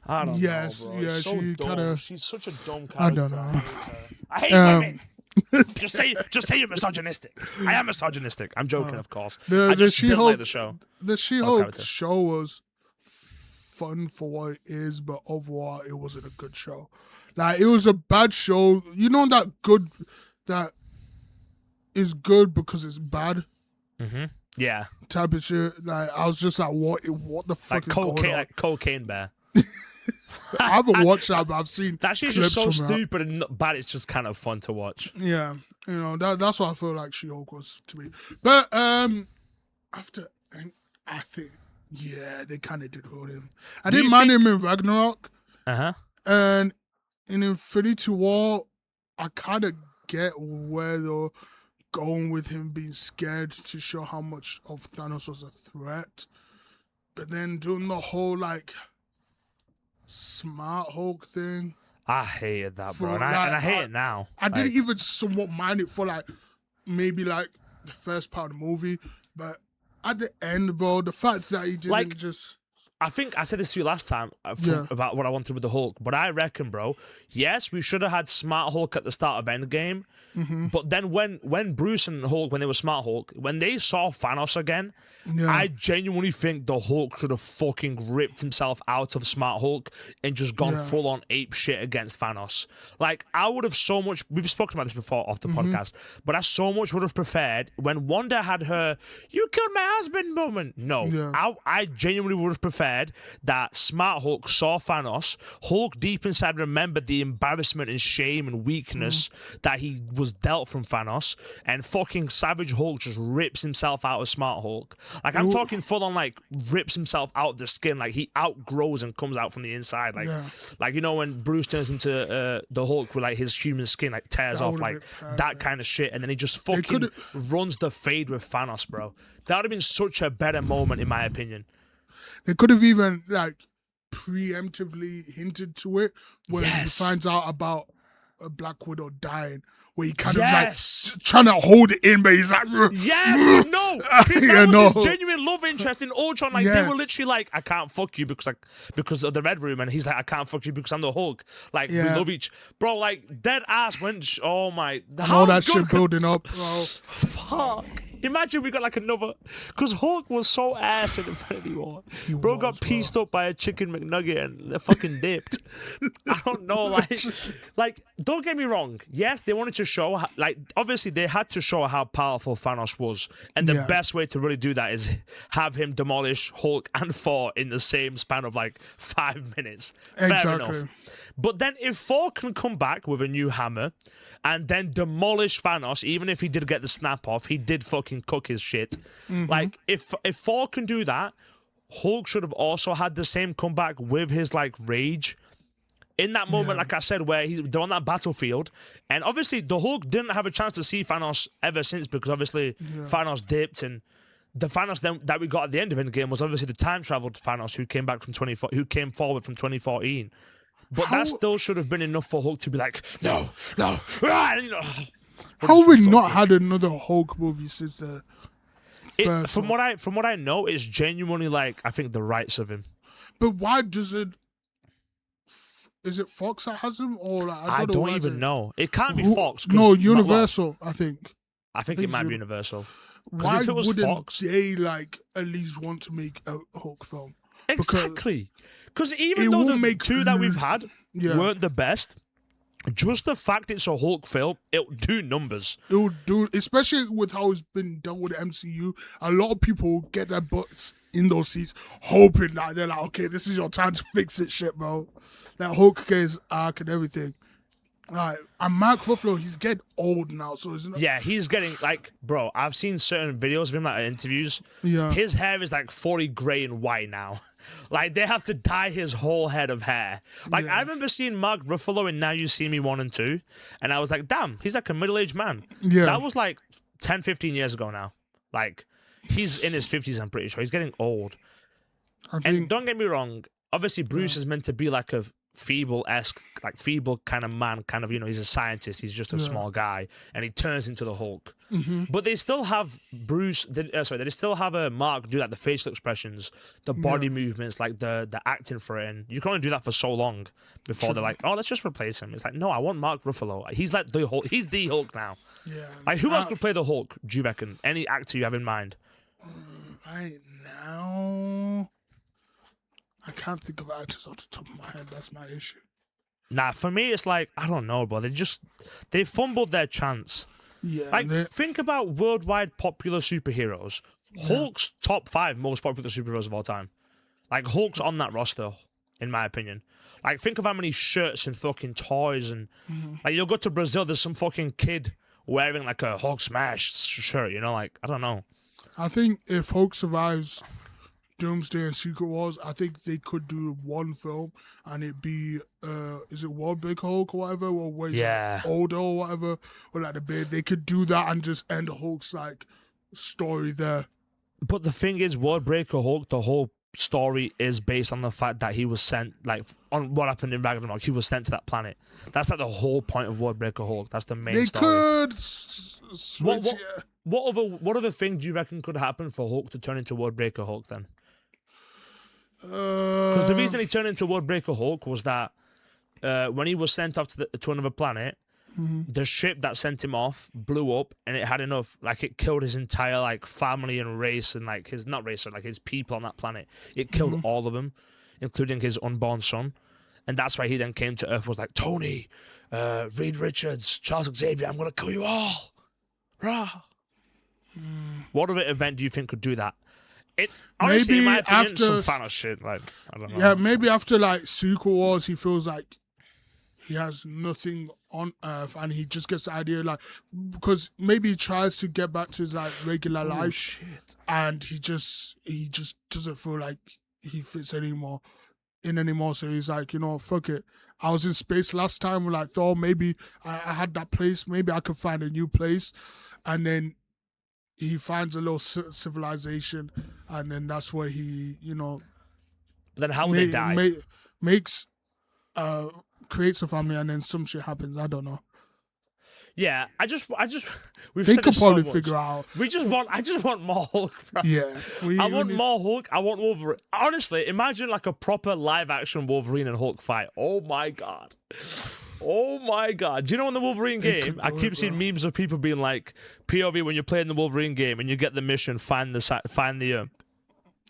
I don't know. Bro.
Yeah,
so
she kind of.
She's such a dumb character.
I don't know.
I hate women. just say you're misogynistic. I am misogynistic. I'm joking, of course. I just didn't like the show.
The She-Hulk show was fun for what it is, but overall, it wasn't a good show. Like, it was a bad show. You know that is good because it's bad.
Yeah.
Type of shit. Like, I was just like, what the fuck is going on?
Like Cocaine Bear.
I haven't watched that, but I've seen
that shit's just so stupid and not bad. It's just kind of fun to watch.
Yeah, that's what I feel like She-Hulk was to me. But after, I think, they kind of did hold him. I didn't mind him in Ragnarok. And in Infinity War, I kind of get where they're going with him being scared to show how much of Thanos was a threat. But then doing the whole Smart Hulk thing.
I hated that, bro. And I hate it now.
I didn't even somewhat mind it for maybe the first part of the movie. But at the end, bro, the fact that he didn't just...
I think I said this to you last time about what I wanted with the Hulk, but I reckon, bro, yes, we should have had Smart Hulk at the start of Endgame, but then when Bruce and Hulk, when they were Smart Hulk, when they saw Thanos again, I genuinely think the Hulk should have fucking ripped himself out of Smart Hulk and just gone full on ape shit against Thanos. I would have so much, we've spoken about this before off the podcast, but I so much would have preferred when Wanda had her, you killed my husband moment. No, I genuinely would have preferred that Smart Hulk saw Thanos, Hulk deep inside remembered the embarrassment and shame and weakness that he was dealt from Thanos, and fucking Savage Hulk just rips himself out of Smart Hulk. I'm talking full on rips himself out of the skin, he outgrows and comes out from the inside, when Bruce turns into the Hulk with his human skin tears off, that kind of shit, and then he just fucking runs the fade with Thanos, bro. That would have been such a better moment in my opinion.
They could have even preemptively hinted to it when he finds out about a Black Widow dying, where he kind of trying to hold it in, but he's like,
yes, no, that was his genuine love interest in Ultron. They were literally I can't fuck you because of the Red Room, and he's like, I can't fuck you because I'm the Hulk. We love each, bro. Dead ass went. Oh my,
all that shit building up, bro.
Fuck. Imagine we got like another, because Hulk was so ass in Infinity War. Bro got pieced up by a chicken McNugget and they fucking dipped. I don't know, like don't get me wrong. Yes, they wanted to show, like obviously they had to show how powerful Thanos was, and the best way to really do that is have him demolish Hulk and Thor in the same span of like 5 minutes. Fair enough. But then if Thor can come back with a new hammer and then demolish Thanos, even if he did get the snap off, he did fucking cook his shit. Like, if Thor can do that, Hulk should have also had the same comeback with his, like, rage. In that moment, like I said, where they're on that battlefield, and obviously the Hulk didn't have a chance to see Thanos ever since, because obviously Thanos dipped, and the Thanos then that we got at the end of Endgame was obviously the time-traveled Thanos who came back from who came forward from 2014. But that still should have been enough for Hulk to be like, no, you know.
How have we not had another Hulk movie since the first
from what I know, it's genuinely like, I think, the rights of him.
But why does it? Is it Fox that has him, or like,
I don't even know. It can't be Fox.
No, Universal. I think
it might be Universal.
Why
if it was
wouldn't
Fox,
they like at least want to make a Hulk film?
Exactly. Because even though the two that we've had weren't the best, just the fact it's a Hulk film, it'll do numbers.
It'll do, especially with how it's been done with the MCU. A lot of people get their butts in those seats, hoping that they're like, okay, this is your time to fix it, shit, bro. That Hulk gets arc and everything. Right, and Mark Ruffalo, he's getting old now, so isn't it?
Yeah, he's getting, like, bro, I've seen certain videos of him, like, interviews.
Yeah.
His hair is, like, 40 grey and white now. Like, they have to dye his whole head of hair. Like, I remember seeing Mark Ruffalo in Now You See Me 1 and 2, and I was like, damn, he's like a middle-aged man.
Yeah.
That was, like, 10, 15 years ago now. Like, he's in his 50s, I'm pretty sure. He's getting old. And don't get me wrong, obviously Bruce is meant to be, like, a feeble kind of man, kind of, you know, he's a scientist, he's just a small guy, and he turns into the Hulk. But they still have they still have Mark do like the facial expressions, the body movements, like the acting for it, and you can only do that for so long before they're like, oh, let's just replace him. It's like, no, I want Mark Ruffalo. He's like the Hulk. He's the Hulk now.
Yeah.
Like, who else could play the Hulk, do you reckon? Any actor you have in mind?
Right now, I can't think of actors off the top of my head. That's my issue.
Nah, for me, it's like, I don't know, bro. They fumbled their chance.
Yeah.
Like, think about worldwide popular superheroes. Hulk's top 5 most popular superheroes of all time. Like, Hulk's on that roster, in my opinion. Like, think of how many shirts and fucking toys and... Like, you'll go to Brazil, there's some fucking kid wearing, like, a Hulk smash shirt, you know? Like, I don't know.
I think if Hulk survives Doomsday and Secret Wars, I think they could do one film and it'd be is it World Big Hulk or whatever, or where he's like older or whatever, or like the beard. They could do that and just end Hulk's like story there.
But the thing is, World Breaker Hulk, the whole story is based on the fact that he was sent, like, on what happened in Ragnarok, he was sent to that planet. That's like the whole point of World Breaker Hulk. That's the main story.
They could switch,
what other thing do you reckon could happen for Hulk to turn into World Breaker Hulk then? Because the reason he turned into World Breaker Hulk was that when he was sent off to another planet, the ship that sent him off blew up, and it had enough, like, it killed his entire, like, family and race, and, like, his, not race, like, his people on that planet. It killed all of them, including his unborn son. And that's why he then came to Earth, was like, Tony, Reed Richards, Charles Xavier, I'm going to kill you all. Rah. What other event do you think could do that? Honestly,
maybe
in my opinion,
after
some Thanos shit, like, I don't know.
Yeah, maybe after, like, Secret Wars, he feels like he has nothing on Earth, and he just gets the idea, like, because maybe he tries to get back to his, like, regular life, and he just doesn't feel like he fits anymore. So he's like, you know, fuck it. I was in space last time with, like, Thor. Maybe I had that place. Maybe I could find a new place, and then he finds a little civilization, and then that's where he, you know.
But then how would they die?
Creates a family, and then some shit happens. I don't know.
Yeah,
they could probably figure out.
I just want more Hulk, bro.
Yeah.
I want more Hulk. I want Wolverine. Honestly, imagine like a proper live action Wolverine and Hulk fight. Oh my God. Oh my god! Do you know in the Wolverine game, I keep seeing memes of people being like, "POV when you're playing the Wolverine game and you get the mission, find the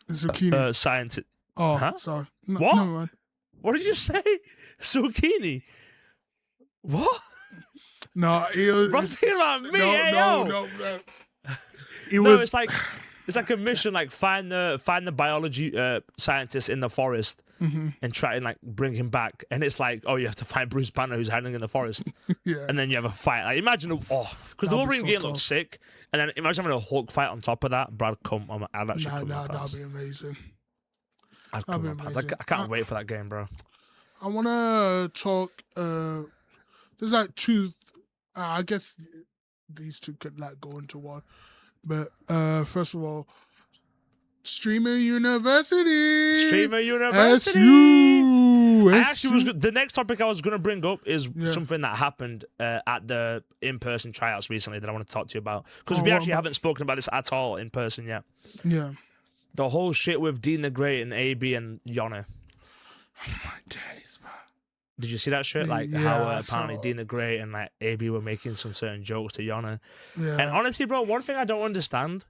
zucchini
scientist."
Oh,
huh?
Sorry.
What?
Never mind.
What did you say? Zucchini? What?
No,
Bro's thinking about me.
No.
It's like a mission, like find the biology scientist in the forest and try and like bring him back. And it's like, oh, you have to find Bruce Banner who's hiding in the forest.
Yeah.
And then you have a fight. Like, imagine, because the Wolverine game looks sick. And then imagine having a Hulk fight on top of that. Brad, I'd actually come my pants.
That'd be amazing.
I'd come my pants. I can't wait for that game, bro.
I want to talk. There's like two. I guess these two could like go into one. But first of all, Streamer University. SU.
I actually was the next topic I was going to bring up is something that happened at the in-person tryouts recently that I want to talk to you about, because we actually haven't spoken about this at all in person yet.
Yeah.
The whole shit with Dean the Great and AB and Yona.
Oh my days, man.
Did you see that shit? Like how apparently Dean the Great and like AB were making some certain jokes to Yona.
Yeah.
And honestly, bro, one thing I don't understand,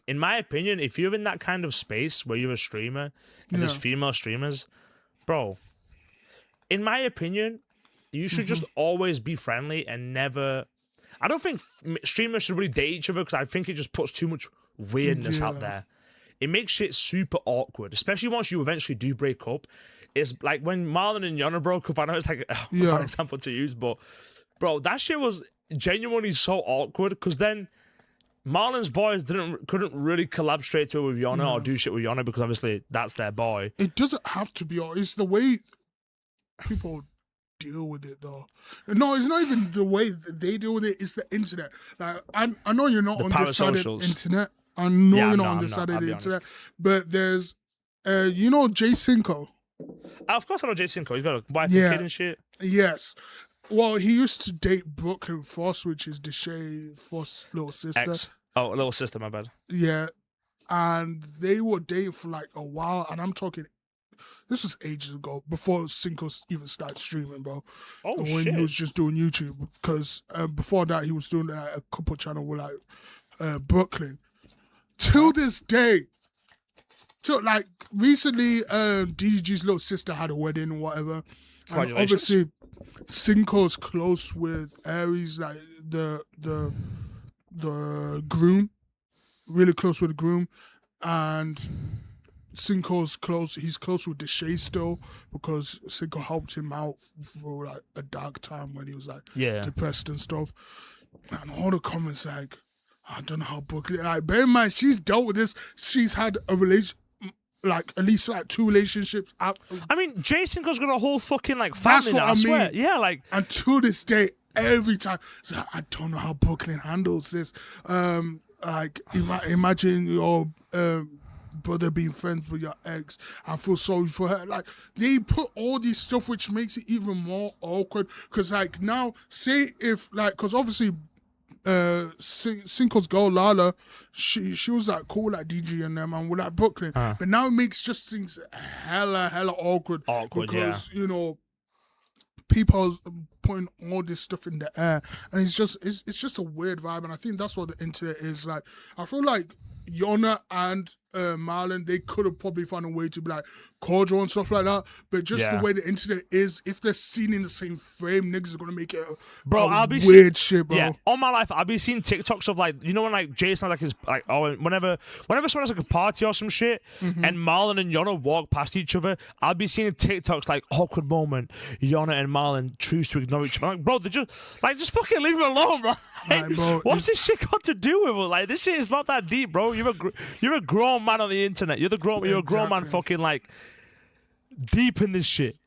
in my opinion, if you're in that kind of space where you're a streamer and there's female streamers, bro, in my opinion, you should just always be friendly and never. I don't think streamers should really date each other, because I think it just puts too much weirdness out there. It makes shit super awkward, especially once you eventually do break up. It's like when Marlon and Yona broke up. I know it's like a bad example to use, but bro, that shit was genuinely so awkward, because then Marlon's boys couldn't really collab straight to it with Yona or do shit with Yona, because obviously that's their boy.
It doesn't have to be. It's the way people deal with it, though. No, it's not even the way that they deal with it. It's the internet. Like I know you're not on this side of the internet. I know you're not on this side of the internet. But there's, you know, Jay Cinco.
Of course I know Jay Cinco. He's got a wife and kid and shit.
Yes. Well, he used to date Brooklyn Foss, which is Deshae Foss' little sister.
Oh, little sister, my bad.
Yeah. And they were dating for like a while. And I'm talking, this was ages ago, before Cinco even started streaming, bro.
Oh,
and when he was just doing YouTube. Because before that, he was doing a couple channel with like Brooklyn. Till this day, so, like, recently, DDG's little sister had a wedding or whatever. And obviously, Cinco's close with Aries, like, the groom. Really close with the groom. And Cinco's close. He's close with Deshae still, because Cinco helped him out for, like, a dark time when he was, like, depressed and stuff. And all the comments, like, I don't know how Brooklyn... Like, bear in mind, she's dealt with this. She's had a relationship... Like, at least, like, 2 relationships. I
mean, Jay Cinco's got a whole fucking, like, family now, I swear. Yeah, like...
And to this day, every time... So I don't know how Brooklyn handles this. Like, imagine your brother being friends with your ex. I feel sorry for her. Like, they put all this stuff which makes it even more awkward. Because, like, now, say if, like... Because, obviously... Cinco's girl Lala, she was like cool like DG and them, and with like Brooklyn, but now it makes just things hella awkward because you know people putting all this stuff in the air, and it's just a weird vibe, and I think that's what the internet is like. I feel like Yona and Marlon, they could have probably found a way to be like cordial and stuff like that, but just the way the internet is, if they're seen in the same frame, niggas are gonna make it weird shit, bro.
Yeah, all my life I'll be seeing TikToks of like, you know, when like Jason like his like, oh, whenever someone has like a party or some shit and Marlon and Yona walk past each other, I'll be seeing TikToks like awkward moment, Yona and Marlon choose to ignore each other. I'm like, bro, they just fucking leave it alone, bro. Like, bro, what's this shit got to do with it? Like, this shit is not that deep, bro. You're a grown man on the internet. You're a grown man fucking like deep in this shit.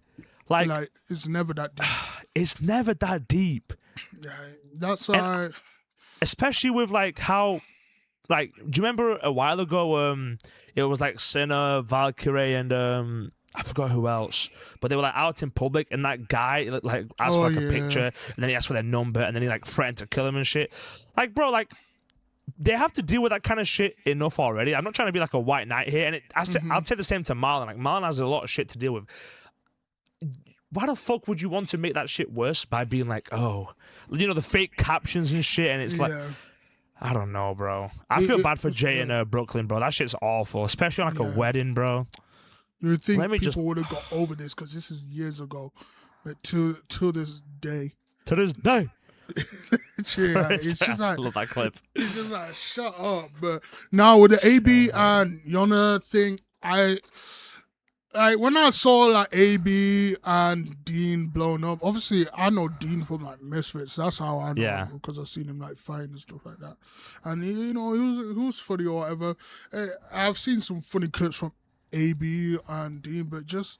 Like
it's never that deep.
It's never that deep.
Yeah, that's why.
Especially with like how, like, do you remember a while ago? It was like Senna, Valkyrie, and I forgot who else, but they were like out in public, and that guy like asked for like a picture, and then he asked for their number, and then he like threatened to kill him and shit. Like, bro, like, they have to deal with that kind of shit enough already. I'm not trying to be like a white knight here, and I'll say the same to Marlon. Like, Marlon has a lot of shit to deal with. why the fuck would you want to make that shit worse by being like, oh, the fake captions and shit, and it's like, I don't know, bro. I feel bad for Jay and Brooklyn, bro. That shit's awful, especially on like a wedding, bro.
You would think people would have got over this because this is years ago, but to this day.
To this day.
It's just like,
I love that clip.
It's just like, shut up. But now with the AB and Yona thing, when I saw like AB and Dean blown up, obviously I know Dean from like Misfits. That's how I know him, because I've seen him like fighting and stuff like that. And he was funny or whatever. I've seen some funny clips from AB and Dean, but just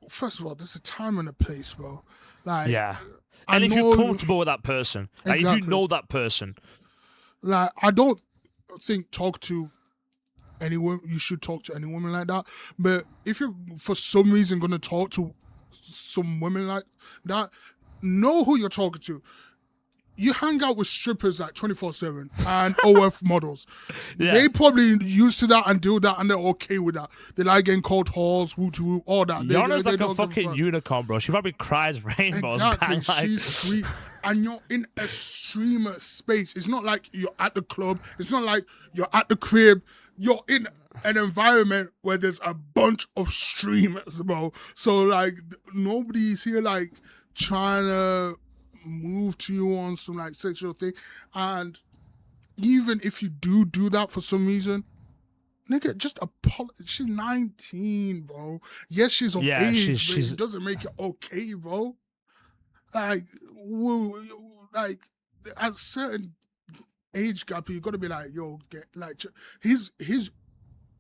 first of all, there's a time and a place, bro. Like,
and if you're comfortable with that person, like if you know that person,
like I don't think you should talk to any woman like that. But if you're for some reason gonna talk to some women like that, know who you're talking to. You hang out with strippers like 24/7 and OF models. They probably used to that and do that, and they're okay with that. They like getting called whores, woo to woo, all that.
Yana's like a fucking unicorn, bro. She probably cries rainbows.
Exactly, she's sweet. And you're in a streamer space. It's not like you're at the club. It's not like you're at the crib. You're in an environment where there's a bunch of streamers, bro. So, like, nobody's here, like, trying to move to you on some, like, sexual thing. And even if you do that for some reason, nigga, just apologize. She's 19, bro. Yes, she's of age, but it doesn't make it okay, bro. Like, at certain age gap, you gotta be like, yo, get like his.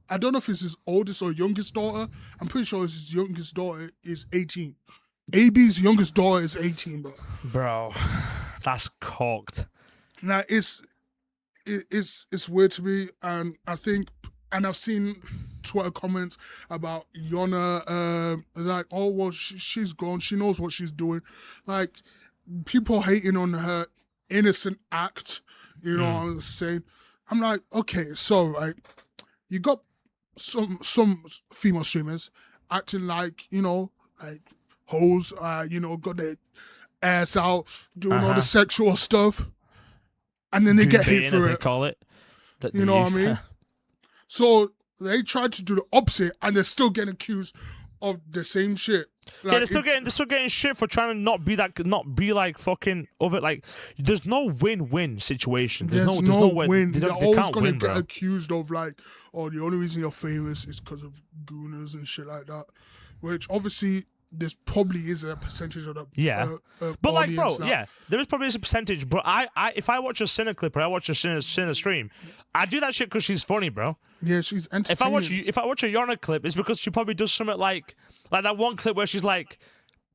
I don't know if it's his oldest or youngest daughter. I'm pretty sure his youngest daughter is 18. AB's youngest daughter is 18, bro.
Bro, that's cocked.
Now it's weird to me, and I think, and I've seen Twitter comments about Yona, like, oh well, she's gone. She knows what she's doing. Like, people hating on her innocent act. You know what I'm saying? I'm like, okay, so right, you got some female streamers acting like, like hoes, got their ass out, doing all the sexual stuff, and then they get hit for it.
They call it.
You know what I mean? So they tried to do the opposite, and they're still getting accused of the same shit. Like,
they're still getting shit for trying to not be like fucking of it. Like, there's no win-win situation. There's no win.
They're always gonna get accused of like, oh, the only reason you're famous is because of gooners and shit like that. Which obviously there's probably is a percentage of the
but like, bro, there is probably a percentage. But I if I watch a Sinner clip or I watch a Sinner stream, I do that shit because she's funny, bro.
Yeah, she's entertaining.
If I watch a Yana clip, it's because she probably does something like that one clip where she's like,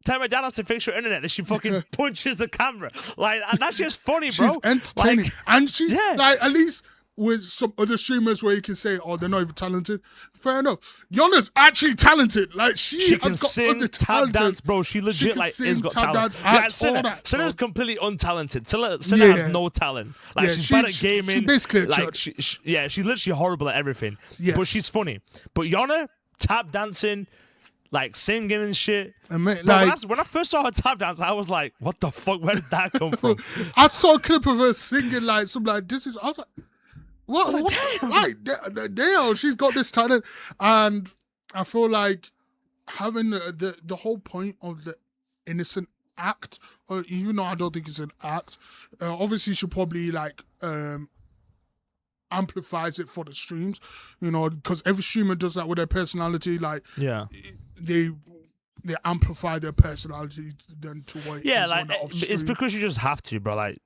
tell my dad has to fix your internet, and she fucking punches the camera. Like, and that shit's funny, bro.
She's entertaining. Like, and she's like, at least with some other streamers where you can say, oh, they're not even talented. Fair enough. Yona's actually talented. Like, she
can
has got
sing,
other
tap dance, bro. She legit is got talent. Sinner's completely untalented. Sinner has no talent. Like, she's bad at gaming.
She's basically
like, she's literally horrible at everything. Yes. But she's funny. But Yana, tap dancing, like singing and shit.
And mate,
bro, when I first saw her tap dance, I was like, what the fuck? Where did that come from?
I saw a clip of her singing like some like this is. I was like, what?
Damn.
Like, damn, she's got this talent, and I feel like having the whole point of the innocent act, or even though I don't think it's an act, obviously she probably like amplifies it for the streams, because every streamer does that with their personality. Like, they amplify their personality then to what
it's because you just have to, bro. Like,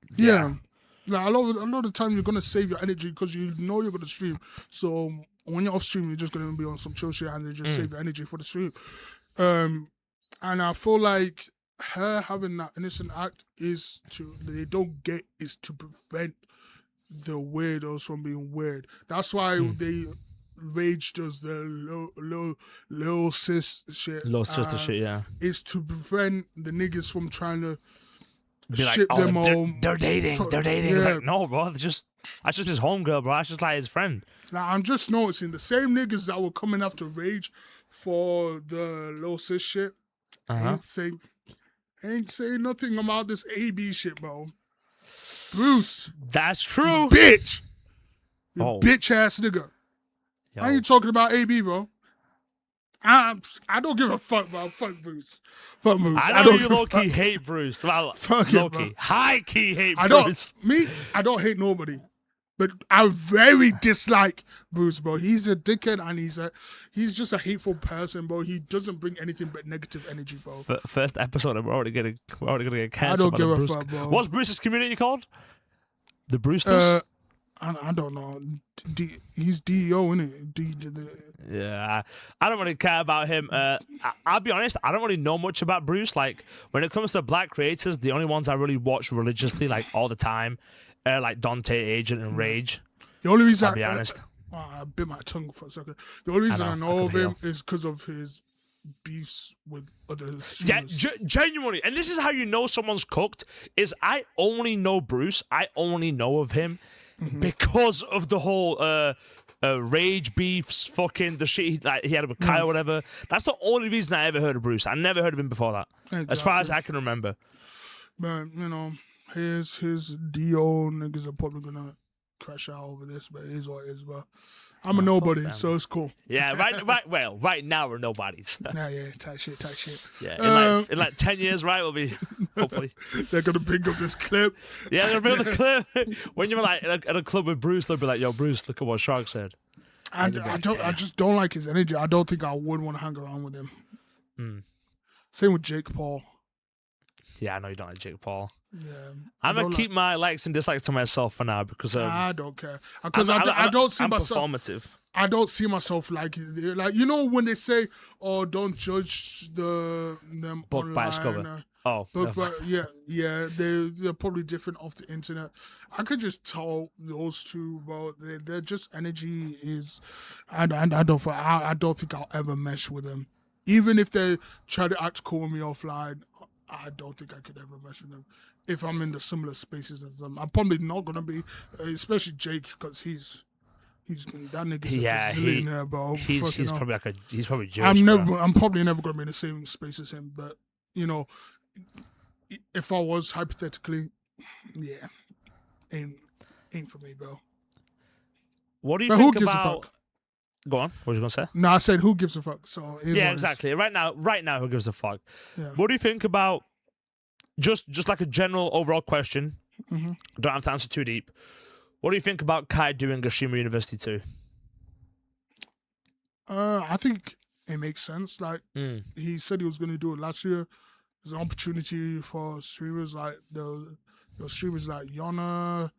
Like, a lot of the time you're gonna save your energy because you know you're gonna stream. So when you're off stream, you're just gonna be on some chill shit and you just save your energy for the stream. And I feel like her having that innocent act is to prevent the weirdos from being weird. That's why they Rage does the little sis shit.
Little sister shit, yeah.
Is to prevent the niggas from trying to
be like,
ship them home.
They're dating. They're dating. Yeah. Like, no, bro. That's just his homegirl, bro. That's just like his friend.
Now, I'm just noticing the same niggas that were coming after Rage for the little sis shit ain't saying nothing about this AB shit, bro. Bruce.
That's true.
Bitch. You bitch ass nigga.
Yo.
Why are you talking about AB, bro? I don't give a fuck, bro. Fuck Bruce. Fuck Bruce.
I know you low-key hate Bruce. Well,
fuck
low-key. High-key hate Bruce.
I don't hate nobody. But I very dislike Bruce, bro. He's a dickhead and he's just a hateful person, bro. He doesn't bring anything but negative energy, bro.
First episode, we're already gonna get canceled.
I don't give a fuck, bro.
What's Bruce's community called? The Brewsters?
I don't know. He's DEO, isn't it?
Yeah, I don't really care about him. I'll be honest, I don't really know much about Bruce. Like, when it comes to black creators, the only ones I really watch religiously, like, all the time, are, like, Dante, Agent, and Rage.
The only reason
I'll be honest.
I bit my tongue for a second. The only reason I know of him is because of his beefs with other streamers.
Yeah, genuinely. And this is how you know someone's cooked, is I only know Bruce. I only know of him because of the whole Rage beefs, fucking the shit he had with Kai or whatever. That's the only reason I ever heard of Bruce. I never heard of him before that, as far as I can remember.
But, you know, his DO niggas are probably going to crash out over this, but it is what it is, bro. I'm a nobody, so it's cool.
Yeah, right now we're nobodies.
yeah, tight shit.
Yeah, in like 10 years, right, we'll be, hopefully.
They're going to pick up this clip.
Yeah, they're going to pick up the clip. When you're like at a club with Bruce, they'll be like, yo, Bruce, look at what Shark said.
I just don't like his energy. I don't think I would want to hang around with him. Same with Jake Paul.
Yeah, I know you don't like Jake Paul.
Yeah,
I'm gonna keep my likes and dislikes to myself for now because
I don't care because I don't see myself.
Performative.
I don't see myself like you know when they say, "Oh, don't judge them
book
online."
by its cover.
They're probably different off the internet. I could just tell those two, bro. They're just energy is, and I don't think I'll ever mesh with them, even if they try to act cool with me offline. I don't think I could ever mesh with them if I'm in the similar spaces as them. I'm probably not gonna be, especially Jake, because he's that nigga's a gazillionaire, bro.
He's probably Jewish.
I'm probably never gonna be in the same space as him. But you know, if I was hypothetically, yeah, ain't for me, bro.
What do you think about? Go on. What was you gonna say?
No, I said who gives a fuck. So
yeah, exactly. Right now, who gives a fuck?
Yeah.
What do you think about just like a general overall question? Don't have to answer too deep. What do you think about Kai doing Gashima University too?
I think it makes sense. Like he said he was going to do it last year. There's an opportunity for streamers like the streamers like Yona,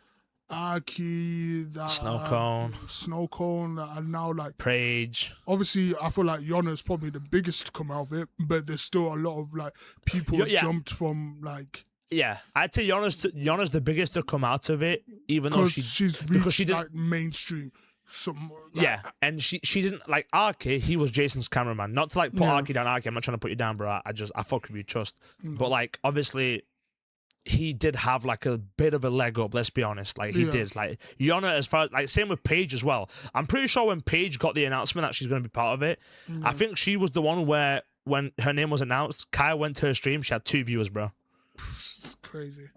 Aki, Snowcone that are now like
Prage.
Obviously, I feel like Yona is probably the biggest to come out of it, but there's still a lot of like people jumped from like.
Yeah, I'd say Yona's the biggest to come out of it, even though
she's reached like mainstream.
And she didn't like Arky. He was Jason's cameraman. Not to like put Arky down. Arky, I'm not trying to put you down, bro. I fuck with you, trust. But like, obviously, he did have like a bit of a leg up. Let's be honest. Like he did. Like Yona, as far as like same with Paige as well. I'm pretty sure when Paige got the announcement that she's going to be part of it, I think she was the one where when her name was announced, Kaya went to her stream. She had 2 viewers, bro.
It's crazy.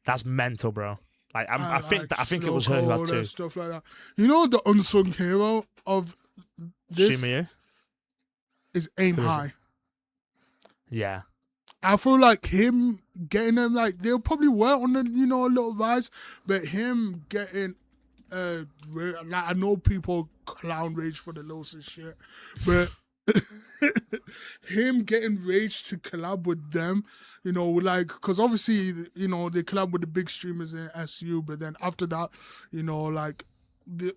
That's mental, bro. Like I think it was her who had 2.
Stuff like that. You know the unsung hero of this is Aim High.
Yeah.
I feel like him getting them, like, they'll probably work on the, a little vibes, but him getting, like, I know people clown Rage for the lows and shit, but him getting Rage to collab with them, like, because obviously, they collab with the big streamers in SU, but then after that, like, the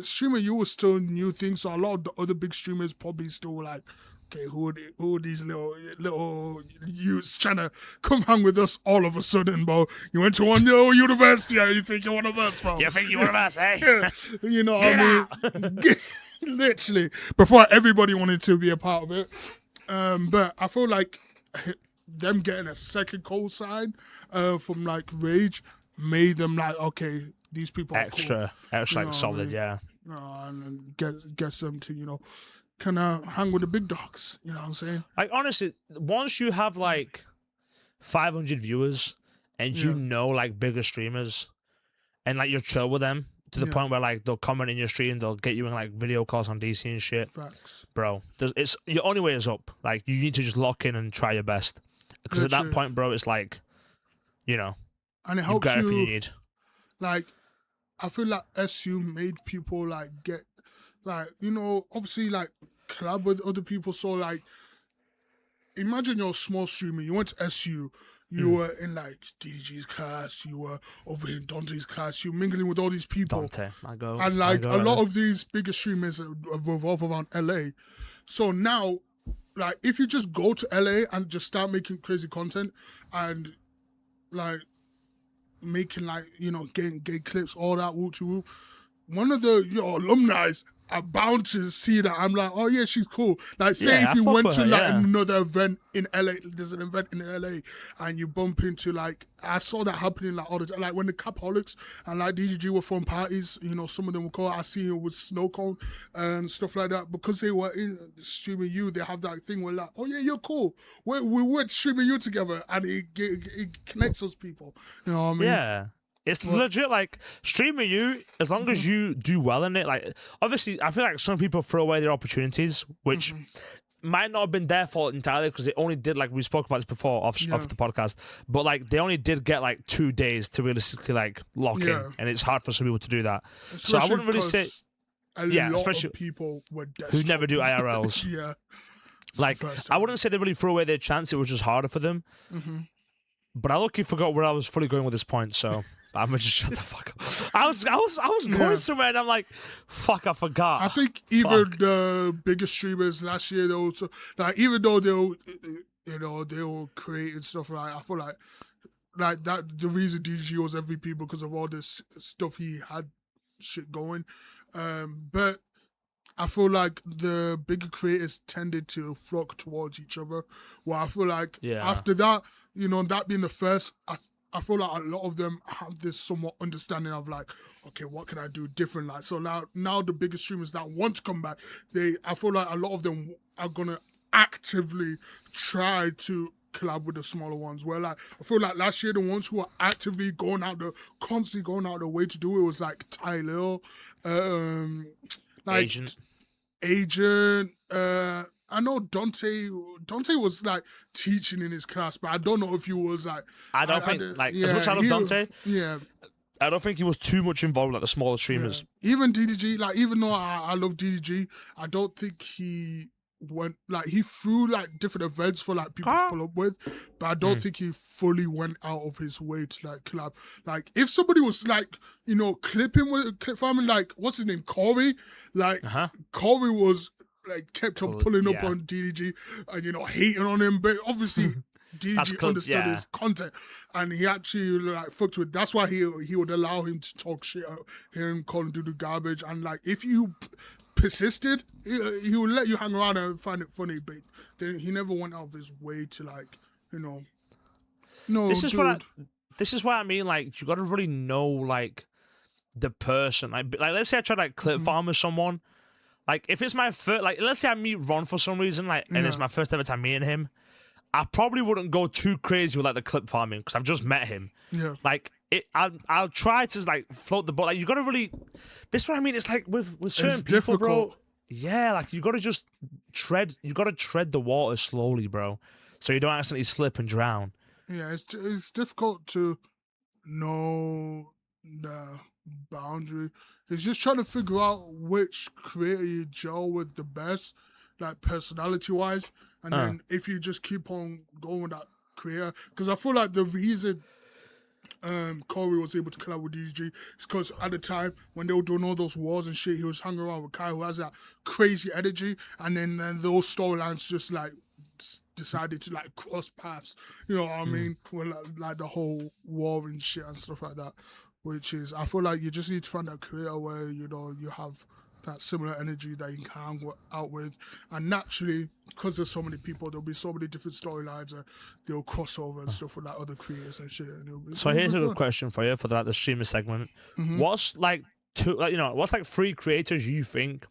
streamer you was still new things, so a lot of the other big streamers probably still like, okay, who are these little youths trying to come hang with us all of a sudden, bro? You went to one little university, you think you're one of us, bro?
You think you're one of us, eh?
Yeah. You know what I mean? Literally, before everybody wanted to be a part of it. But I feel like them getting a second co-sign from like Rage made them like, okay, these people are
extra
cool.
like solid, yeah.
And gets them to, can hang with the big dogs. You know what I'm saying?
Like honestly, once you have like 500 viewers and you know like bigger streamers and like you're chill with them to the point where like they'll comment in your stream, they'll get you in like video calls on DC and shit.
Facts.
Bro, it's your only way is up. Like you need to just lock in and try your best because at that point, bro, it's like, you know,
and it helps
you need.
Like, I feel like SU made people like get like, you know, obviously like collab with other people. So like, imagine you're a small streamer, you went to SU, you were in like DDG's class, you were over in Dante's class, you're mingling with all these people.
Dante,
and like a lot of these bigger streamers revolve around LA. So now, like, if you just go to LA and just start making crazy content and like making like, you know, getting clips, all that whoop to whoop, one of your alumni are bound to see that. I'm like, oh yeah, she's cool. Like, say if you went to like another event in LA, there's an event in LA, and you bump into like, I saw that happening like all the time. Like when the Capaholics and like DGG were from parties, you know, some of them would call. I see it with Snow Cone and stuff like that, because they were in streaming you. They have that thing where like, oh yeah, you're cool. We went streaming you together, and it connects those people. You know what I mean?
Yeah. It's legit, like, streaming you, as long as you do well in it, like, obviously, I feel like some people throw away their opportunities, which might not have been their fault entirely, because they only did, like, we spoke about this before off the podcast, but, like, they only did get, like, 2 days to realistically, like, lock in, and it's hard for some people to do that.
Especially
so I wouldn't really say...
especially of people were desperate.
Who never do IRLs. Like, I wouldn't say they really threw away their chance, it was just harder for them. But I luckily forgot where I was fully going with this point, so... I'm gonna just shut the fuck up. I was going somewhere, and I'm like, fuck, I forgot.
I think even the biggest streamers last year, they also like, even though they were creating stuff, like I feel like that the reason DG was MVP because of all this stuff he had shit going, but I feel like the bigger creators tended to flock towards each other. Well, I feel like after that, you know, that being the first, I feel like a lot of them have this somewhat understanding of like, okay, what can I do different? Like, so now the biggest streamers that want to come back, I feel like a lot of them are gonna actively try to collab with the smaller ones. Where like, I feel like last year the ones who were actively constantly going out the way to do it was like Tyler, like Agent. I know Dante was like teaching in his class, but I don't know if he was like.
I don't think as much as I love Dante. I don't think he was too much involved like the smaller streamers.
Yeah. Even DDG, like, even though I love DDG, I don't think he went like, he threw like different events for like people to pull up with, but I don't think he fully went out of his way to like collab. Like if somebody was like, you know, clip farming, like what's his name, Corey, like Corey was. Like kept on pulling up on DDG and, you know, hating on him, but obviously DDG understood his content and he actually like fucked with. That's why he would allow him to talk shit out, hear him call him do the garbage, and like if you persisted, he would let you hang around and find it funny, but then he never went out of his way to like, you know. No, this
is what I mean. Like you got to really know like the person. Like let's say I try to like clip farm with someone. Like, if it's my first, like, let's say I meet Ron for some reason, like, and it's my first ever time meeting him, I probably wouldn't go too crazy with, like, the clip farming, because I've just met him. Yeah. Like, I'll try to, like, float the boat. Like, you got to really, this is what I mean, it's like, with certain people, bro. Yeah, like, you got to just tread the water slowly, bro, so you don't accidentally slip and drown.
Yeah, it's difficult to know the boundary. It's just trying to figure out which creator you gel with the best, like personality-wise, and then if you just keep on going with that creator. Because I feel like the reason Corey was able to collab with DG is because at the time, when they were doing all those wars and shit, he was hanging around with Kai, who has that crazy energy, and then those storylines just, like, decided to, like, cross paths. You know what I mean? With, like, the whole war and shit and stuff like that. Which is, I feel like you just need to find that creator where, you know, you have that similar energy that you can hang out with. And naturally, because there's so many people, there'll be so many different storylines and they'll cross over and stuff with like other creators and shit. And
so here's a good question for you for the streamer segment. What's like what's like 3 creators you think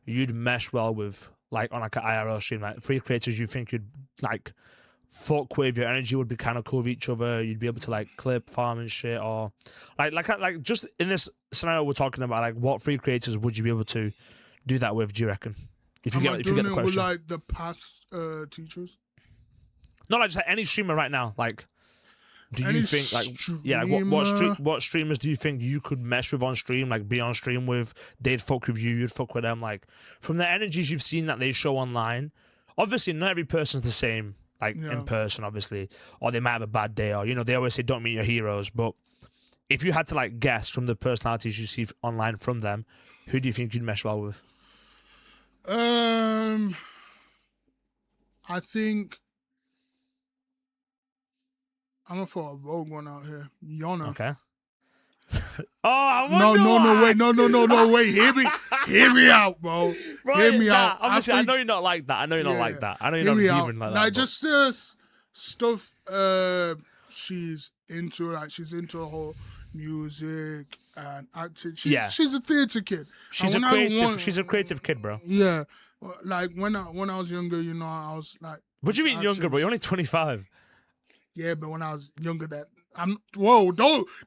you'd mesh well with like on like an IRL stream, like 3 creators you think you'd like fuck with, your energy would be kind of cool with each other, you'd be able to like clip, farm and shit, or like just in this scenario we're talking about, like what 3 creators would you be able to do that with? Do you reckon? If you get the question,
with like the past teachers.
No, like just like any streamer right now, like. Do you think what streamers do you think you could mesh with on stream, like be on stream with? They'd fuck with you, you'd fuck with them. Like from the energies you've seen that they show online, obviously not every person's the same, like in person, obviously, or they might have a bad day, or they always say don't meet your heroes. But if you had to like guess from the personalities you see online from them, who do you think you'd mesh well with?
I think. I'm gonna throw a rogue one out here. Yona.
Okay.
No, wait. Hear me out, bro. Hear me out.
Obviously, I know you're not like that. I know you're not like that. I know you're not even like that.
Like just stuff she's into. Like she's into the whole music and acting. She's a theater kid.
She's a creative kid, bro.
Yeah. Like when I was younger, I was like.
What do you mean younger, bro? You're only 25.
Yeah, but when I was younger, don't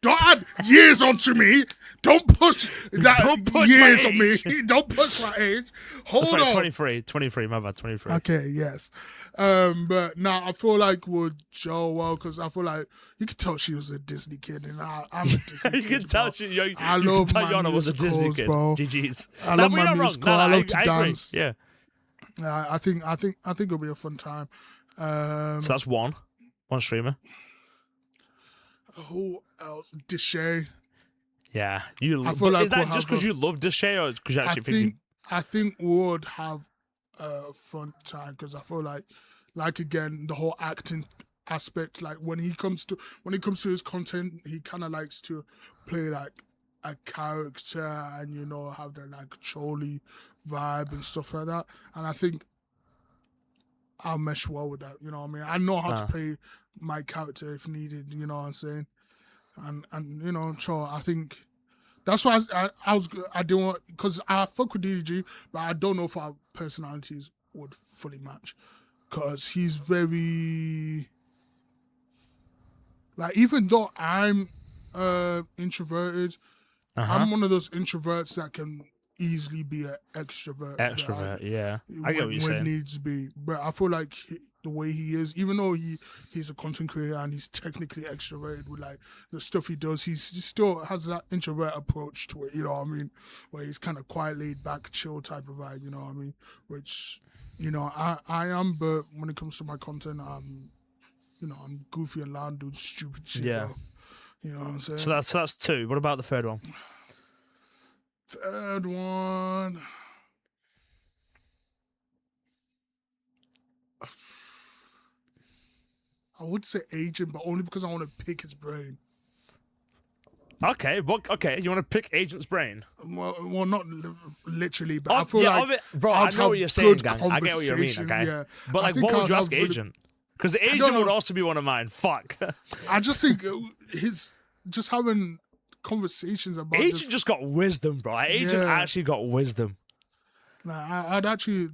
add years onto me. Don't push years on me. Don't push my age. Hold on.
23, my bad, 23.
Okay, yes. But now I feel like with Jo, because I feel like you could tell she was a Disney kid, and I'm a Disney kid.
You can tell
I love my
Yana was a Disney kid, bro. GG's.
I love my musical. I love to dance.
Yeah.
I think it'll be a fun time.
So that's one streamer.
Who else? Deshay.
Yeah, is that just because you love Deshay, or because you actually
I think we would have a fun time, because I feel like again the whole acting aspect. Like when he comes to his content, he kind of likes to play like a character and have that like trolly vibe and stuff like that. And I think I'll mesh well with that. You know what I mean? I know how to play my character if needed. You know what I'm saying? And sure, I think that's why I didn't want, because I fuck with T.O.G, but I don't know if our personalities would fully match, because he's very like, even though I'm introverted, I'm one of those introverts that can easily be an extrovert.
Yeah. I get what you're saying.
When needs to be. But I feel like the way he is, even though he's a content creator and he's technically extroverted with like the stuff he does, he still has that introvert approach to it, you know what I mean? Where he's kind of quiet, laid back, chill type of vibe, you know what I mean? Which, I am, but when it comes to my content, I'm goofy and loud, doing stupid shit.
Yeah.
Bro. You know what I'm saying?
So that's 2. What about the third one?
Third one. I would say Agent, but only because I want to pick his brain.
Okay, you want to pick Agent's brain?
Well, not literally, but I feel like
bro, I know what you're saying, gang. I get what you mean, okay? Yeah. But like, what would you ask Agent? Because Agent would also be one of mine. Fuck.
I just think just having conversations about
Agent just got wisdom, bro. Agent actually got wisdom.
I'd actually,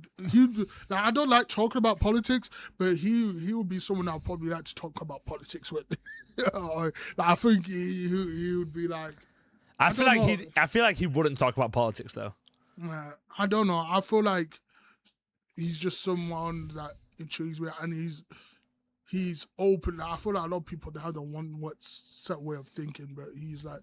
I don't like talking about politics, but he would be someone I'd probably like to talk about politics with. I think he would be like.
I feel like he wouldn't talk about politics though.
I don't know. I feel like he's just someone that intrigues me, and he's open. I feel like a lot of people, they have the one set way of thinking, but he's like.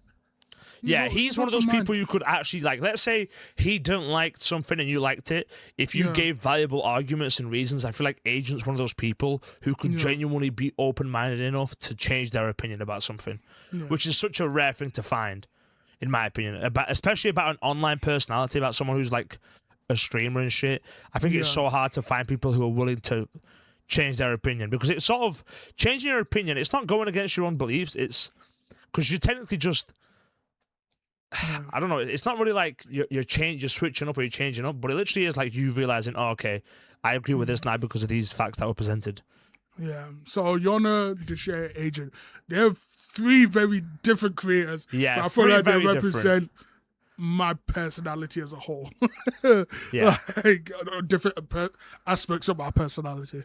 He's one of those people you could actually, like, let's say he didn't like something and you liked it. If you gave valuable arguments and reasons, I feel like Agent's one of those people who could genuinely be open-minded enough to change their opinion about something, which is such a rare thing to find, in my opinion, especially about an online personality, about someone who's like a streamer and shit. I think it's so hard to find people who are willing to change their opinion, because it's sort of changing your opinion. It's not going against your own beliefs. It's because you're technically just... I don't know. It's not really like you're switching up or you're changing up, but it literally is like you realizing, oh, okay, I agree with this now because of these facts that were presented.
Yeah. So Yona, Deshay, Agent, they're 3 very different creators.
Yeah,
I feel like they represent my personality as a whole.
Yeah.
Like, different aspects of my personality.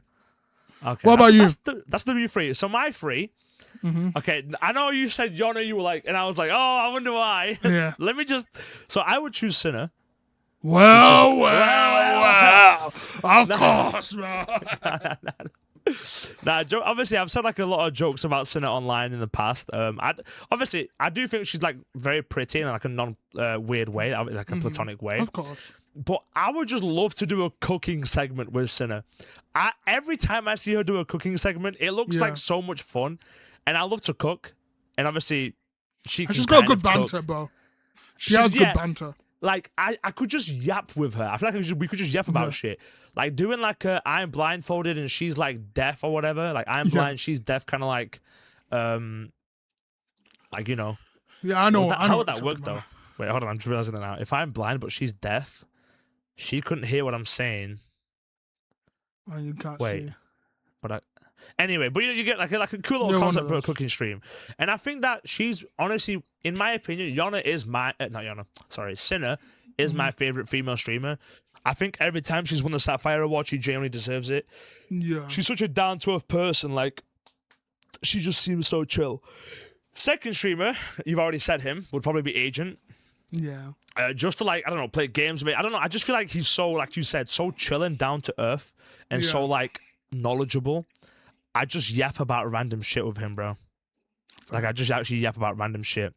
Okay.
What about you?
That's the three. So my three. Okay, I know you said Yona, you were like, and I was like, oh, I wonder why.
Yeah.
Let me just. So I would choose Sinner.
Well. Of course, man.
Nah, obviously, I've said like a lot of jokes about Sinner online in the past. I do think she's like very pretty in like a non-weird way, like a platonic way.
Of course.
But I would just love to do a cooking segment with Sinner. Every time I see her do a cooking segment, it looks like so much fun, and I love to cook. And obviously, she's
got good banter, bro. She has good banter.
Like I could just yap with her. I feel like we could just yap about shit. Like doing like I'm blindfolded and she's like deaf or whatever. Like I'm blind, she's deaf, kind of like you know.
Yeah, I know.
How would that work though? Wait, hold on. I'm just realizing that now. If I'm blind but she's deaf, she couldn't hear what I'm saying.
Oh, you can't see.
But anyway, but you get like a cool little concept for a cooking stream, and I think that she's honestly, in my opinion, Sinner is my favorite female streamer. I think every time she's won the Sapphire Award, she genuinely deserves it.
Yeah,
she's such a down to earth person. Like, she just seems so chill. Second streamer, you've already said him, would probably be Agent.
Yeah.
Just to like, I don't know, play games with it. I don't know. I just feel like he's so, like you said, so chill and down to earth and so like knowledgeable. I just yap about random shit with him, bro. Like, I just actually yap about random shit.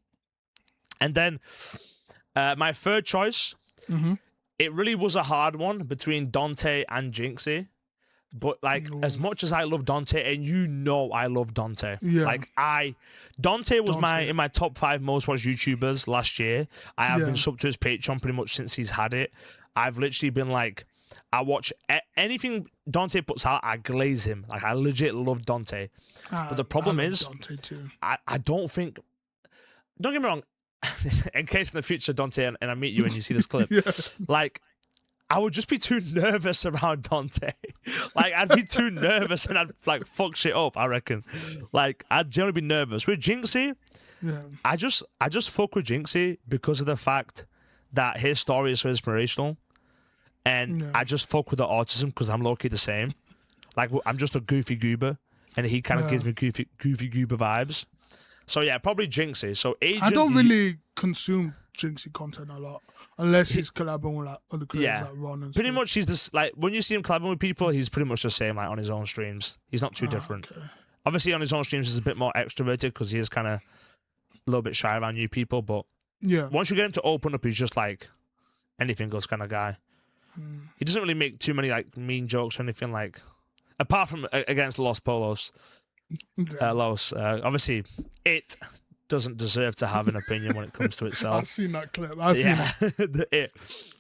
And then my third choice, it really was a hard one between Dante and Jinxie. But, like, as much as I love Dante, and you know I love Dante.
Yeah.
Like, Dante was in my top 5 most watched YouTubers last year. I have been subbed to his Patreon pretty much since he's had it. I've literally been, like, I watch anything Dante puts out, I glaze him. Like, I legit love Dante. But the problem is,
Dante too.
I don't think... Don't get me wrong. In case in the future, Dante, and I meet you and you see this clip, like... I would just be too nervous around Dante. Like, I'd be too nervous and I'd, like, fuck shit up, I reckon. Like, I'd generally be nervous. With Jinxie, I just fuck with Jinxie because of the fact that his story is so inspirational. And I just fuck with the autism because I'm low-key the same. Like, I'm just a goofy goober, and he kind of gives me goofy goober vibes. So, yeah, probably Jinxie. So, Agent...
I don't really consume Jinxie content a lot. Unless he's collabing with like other creators like Ron and
pretty
stuff.
much he's this, like, when you see him collabing with people, he's pretty much the same, like, on his own streams. He's not too different.
Okay.
Obviously, on his own streams, he's a bit more extroverted because he is kind of a little bit shy around new people. But once you get him to open up, he's just like anything goes kind of guy. He doesn't really make too many like mean jokes or anything, like, apart from against Los Polos. Obviously, it doesn't deserve to have an opinion when it comes to itself.
I've seen that clip. I've seen
it.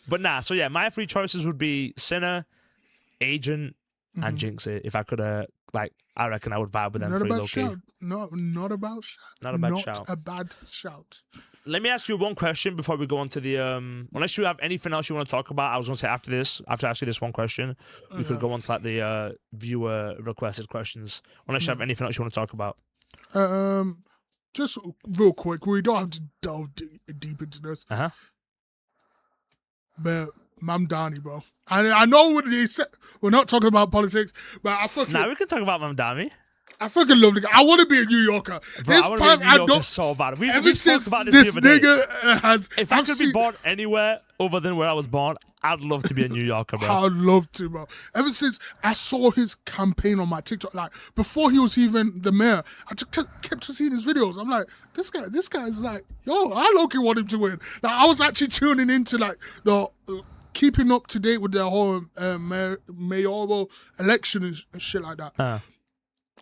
But nah, so yeah, my 3 choices would be Sinner, Agent, and Jinxie. If I could, I reckon I would vibe with them 3 low-key.
Not a bad shout.
Not a bad shout.
Not a bad shout.
Let me ask you one question before we go on to the unless you have anything else you want to talk about. I was going to say after I ask you this one question, we could go on to like the viewer requested questions. Unless you have anything else you want to talk about.
Just real quick, we don't have to delve deep into this. But Mamdani, bro. I know we're not talking about politics, but I fucking...
Nah, we can talk about Mamdani.
I fucking love the guy. I want to be a New Yorker.
Bro, I want to be a New Yorker so bad. We spoke about this the other day. If I could be born anywhere other than where I was born, I'd love to be a New Yorker, bro.
I'd love to, bro. Ever since I saw his campaign on my TikTok, like, before he was even the mayor, I just kept seeing his videos. I'm like, this guy's like, yo, I low-key want him to win. Like, I was actually tuning into, like, the... keeping up to date with the whole mayoral election and shit like that.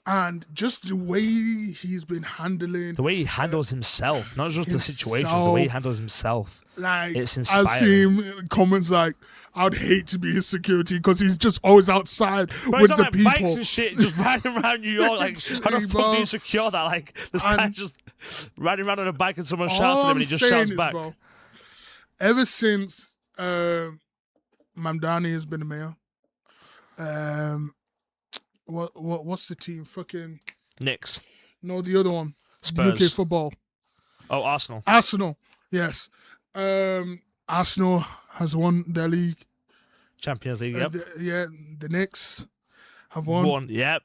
And just the way he's been handling...
The way he handles himself, not just the situation, the way he handles himself. Like, it's inspiring.
I've seen comments like, I'd hate to be his security because he's just always outside with the people.
Bikes and shit, just riding around New York. Like, how the fuck do you secure that? Like, this guy just riding around on a bike and someone shouts at him and he just shouts back. Bro,
ever since Mamdani has been the mayor, what's the team? Fucking
Knicks.
No, the other one.
Spurs.
UK football.
Oh, Arsenal.
Arsenal, yes. Arsenal has won their league.
Champions League, yep.
The Knicks have won.
Yep.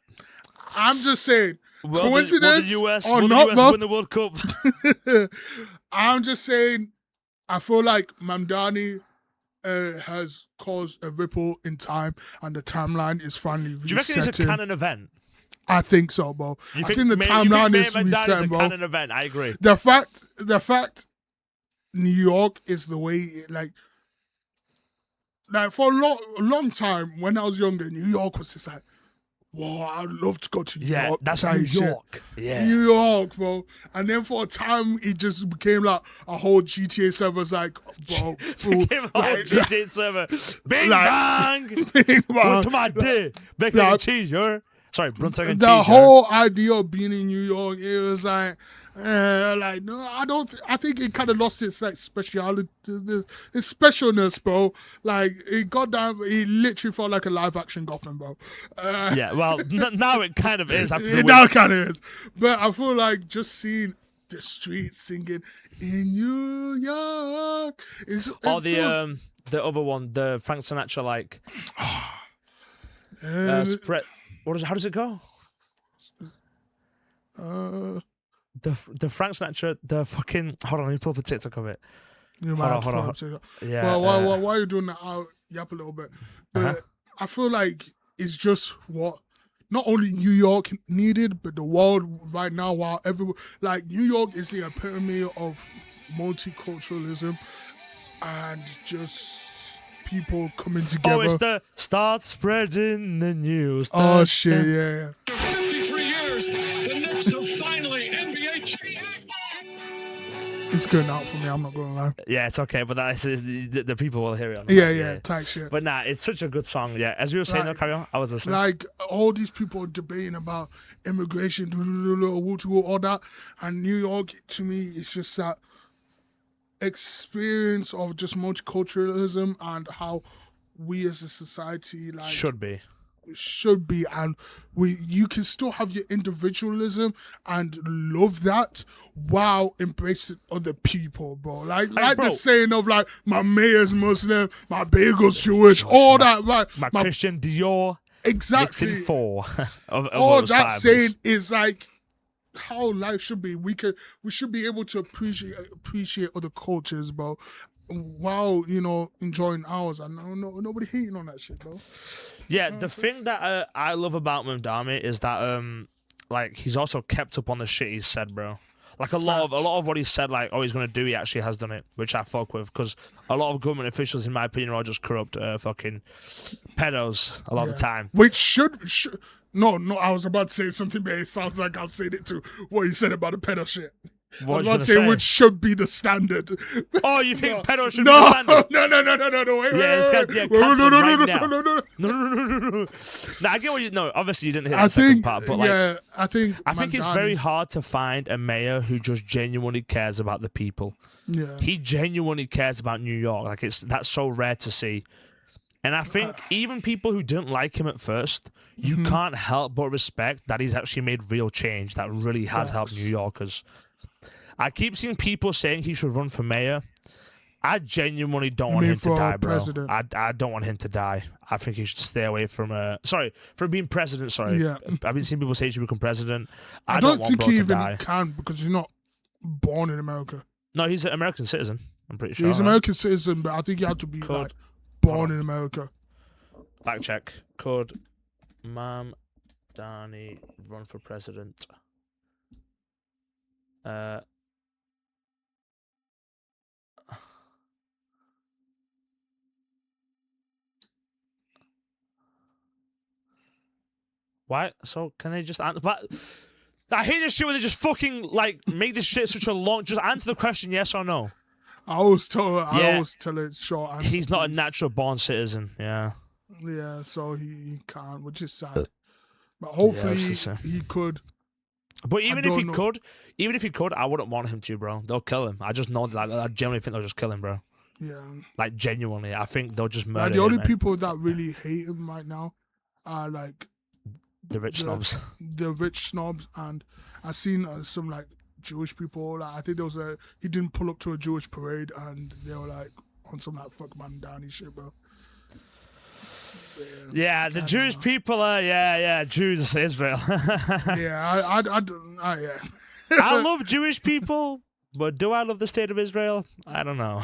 I'm just saying,
coincidence
or
will
not,
the US win the World Cup?
I'm just saying, I feel like Mamdani has caused a ripple in time, and the timeline is finally resetting.
Do you reckon it's a canon event?
I think so, bro. I think the timeline is resetting, bro.
Canon event. I agree.
The fact, New York is the way, like for a long time when I was younger, New York was just like, whoa, I'd love to go to New York.
That's New York. Yeah.
New York, bro. And then for a time, it just became like a whole GTA server. Was like, bro,
became a whole GTA server. Bing bang. Bing bang. To my day. Bacon and cheese, yo. Sorry, Brunson and cheese.
The whole idea of being in New York, it was like, no, I don't. I think it kind of lost its like speciality, its specialness, bro. Like it literally felt like a live action Gotham, bro.
Yeah, well, now it kind of is.
Now it kind of is, but I feel like just seeing the streets singing in New York
the other one, the Frank Sinatra like spread. How does it go? The Frank Sinatra, the fucking... Hold on, let me pull up a TikTok of it. Hold on.
Yeah. Well, while you're doing that, I'll yap a little bit. But I feel like it's just what not only New York needed, but the world right now, while everyone... Like, New York is the epitome of multiculturalism and just people coming together.
Oh, it's the start spreading the news.
Oh, shit, yeah.
After 53 years, the Knicks have finally NBA champions.
It's going out for me, I'm not going to lie.
Yeah, it's okay, but the people will hear it.
Yeah, tight shit.
But nah, it's such a good song, yeah. As we were saying, though, carry on, I was listening.
Like, all these people debating about immigration, all that, and New York, to me, it's just that experience of just multiculturalism and how we as a society like should be, and you can still have your individualism and love that while embracing other people, bro. Like bro, the saying of like my mayor's Muslim, my bagel's Jewish, all that. Like
my Christian Dior,
exactly.
Nixon 4.
All that saying is like how life should be. We should be able to appreciate other cultures, bro, while enjoying ours. And nobody hating on that shit, bro.
Yeah, the thing that I love about Mamdani is that like he's also kept up on the shit he's said, bro. Like a lot of what he said, like he's gonna do, he actually has done it, which I fuck with, because a lot of government officials, in my opinion, are just corrupt fucking pedos a lot of the time.
Which should. No, I was about to say something, but it sounds like I'll say it to what he said about the pedo shit.
What
I was about to say which should be the standard.
Oh, you think pedo should be the standard?
No, wait.
No. Nah, I get what you... No, obviously you didn't hear the second part, but like...
I think
it's very hard to find a mayor who just genuinely cares about the people.
Yeah.
He genuinely cares about New York. Like, that's so rare to see. And I think even people who didn't like him at first, you can't help but respect that he's actually made real change that really has helped New Yorkers. I keep seeing people saying he should run for mayor. I genuinely don't want him to die, bro. I don't want him to die. I think he should stay away from from being president. Sorry,
yeah.
I've been seeing people say he should become president.
I don't think he even can, because he's not born in America.
No, he's an American citizen. I'm pretty sure.
He's an American citizen, but I think he had to be born in America.
Fact check. Could Mamdani run for president? Why? So can they just answer? But I hate this shit where they just fucking like make this shit such a long. Just answer the question, yes or no.
I always tell it short answer.
He's not a natural born citizen. Yeah.
Yeah, so he can't, which is sad. But hopefully he could.
But even if he could, I wouldn't want him to, bro. They'll kill him. I just know that. I genuinely think they'll just kill him, bro.
Yeah.
Like genuinely, I think they'll just murder him.
The only people that really hate him right now are like
the rich snobs.
The rich snobs, and I've seen some like Jewish people. Like, I think he didn't pull up to a Jewish parade, and they were like on some like fuck man Danny shit, bro.
Yeah, the Jewish people are Jews, Israel.
Yeah,
I love Jewish people, but do I love the state of Israel? I don't know.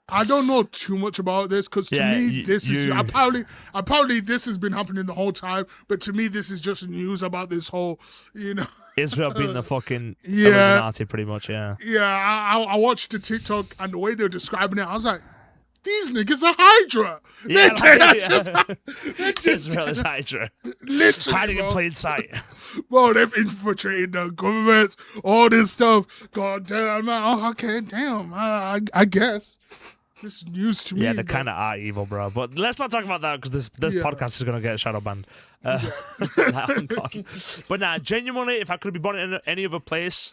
I don't know too much about this because to me this is apparently this has been happening the whole time, but to me this is just news about this whole,
Israel being the fucking Illuminati, pretty much. Yeah.
I watched the TikTok and the way they're describing it, I was like, these niggas are Hydra.
Yeah, Israel is Hydra.
Literally,
hiding in plain sight.
Bro, they've infiltrated the government, all this stuff. God damn, man. Oh, okay, damn. I guess. This is news to me.
Yeah, they kind of are evil, bro. But let's not talk about that because this podcast is going to get shadow banned. But nah, genuinely, if I could be born in any other place,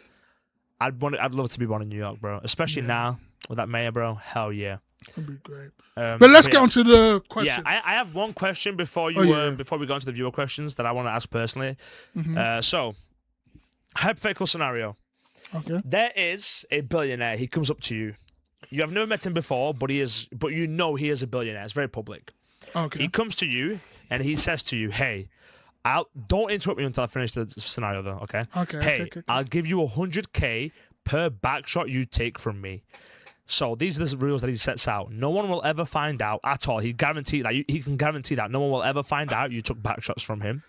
I'd love to be born in New York, bro. Especially now with that mayor, bro. Hell yeah.
That'd be great. But let's get on to the question.
Yeah, I have one question before we go into the viewer questions that I want to ask personally.
Mm-hmm.
So, hypothetical scenario.
Okay.
There is a billionaire. He comes up to you. You have never met him before, but he is a billionaire. It's very public.
Okay.
He comes to you and he says to you, "Hey, don't interrupt me until I finish the scenario, though. Okay.
Okay.
Hey,
okay.
I'll give you $100K per back shot you take from me." So these are the rules that he sets out. No one will ever find out at all. He can guarantee that no one will ever find out you took back shots from him.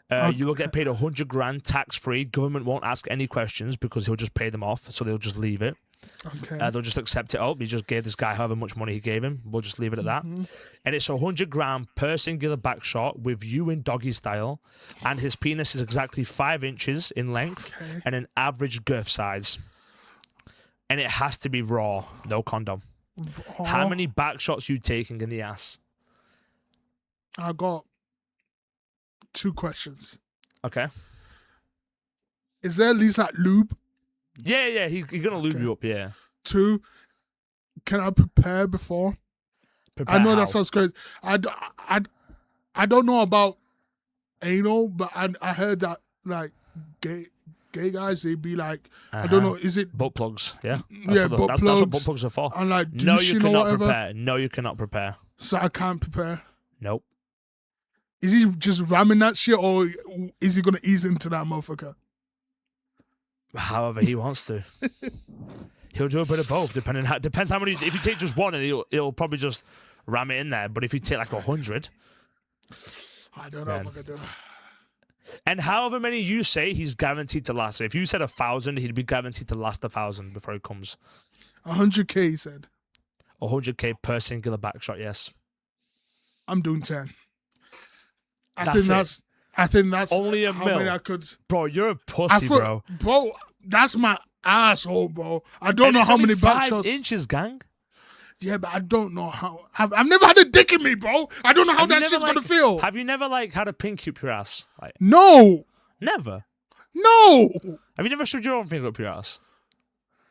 You will get paid $100,000 tax-free. Government won't ask any questions because he'll just pay them off, so they'll just leave it.
Okay.
They'll just accept it. He just gave this guy however much money he gave him. We'll just leave it at that.
Mm-hmm.
And it's $100,000 per singular back shot with you in doggy style, and his penis is exactly 5 inches in length and an average girth size. And it has to be raw, no condom. How many back shots you taking in the ass?
I got 2 questions.
Okay.
Is there at least like lube?
Yeah, he's gonna lube you up, yeah.
2, can I prepare before? I know that sounds crazy. I don't know about anal, but I heard that like gay guys, they be like, I don't know, is it
butt plugs? Yeah,
butt plugs.
That's what butt plugs are for.
And like
no, you
cannot
prepare. No, you cannot prepare.
So I can't prepare.
Nope.
Is he just ramming that shit, or is he gonna ease into that motherfucker?
However he wants to. He'll do a bit of both, depends how many. If you take just one, and he'll probably just ram it in there. But if you take like 100,
I don't know if I can do it.
And however many you say, he's guaranteed to last. So if you said 1,000, he'd be guaranteed to last 1,000 before he comes.
100K, he said.
100K per singular back shot, yes.
I'm doing 10. I think that's
only a
how
mil.
many I could.
Bro, you're a pussy, bro.
Bro, that's my asshole, bro. I don't know how many back shots.
5 inches, gang.
Yeah, but I don't know how. I've never had a dick in me, bro. I don't know how that shit's gonna feel.
Have you never had a pink up your ass?
No.
Never.
No.
Have you never shoved your own finger up your ass?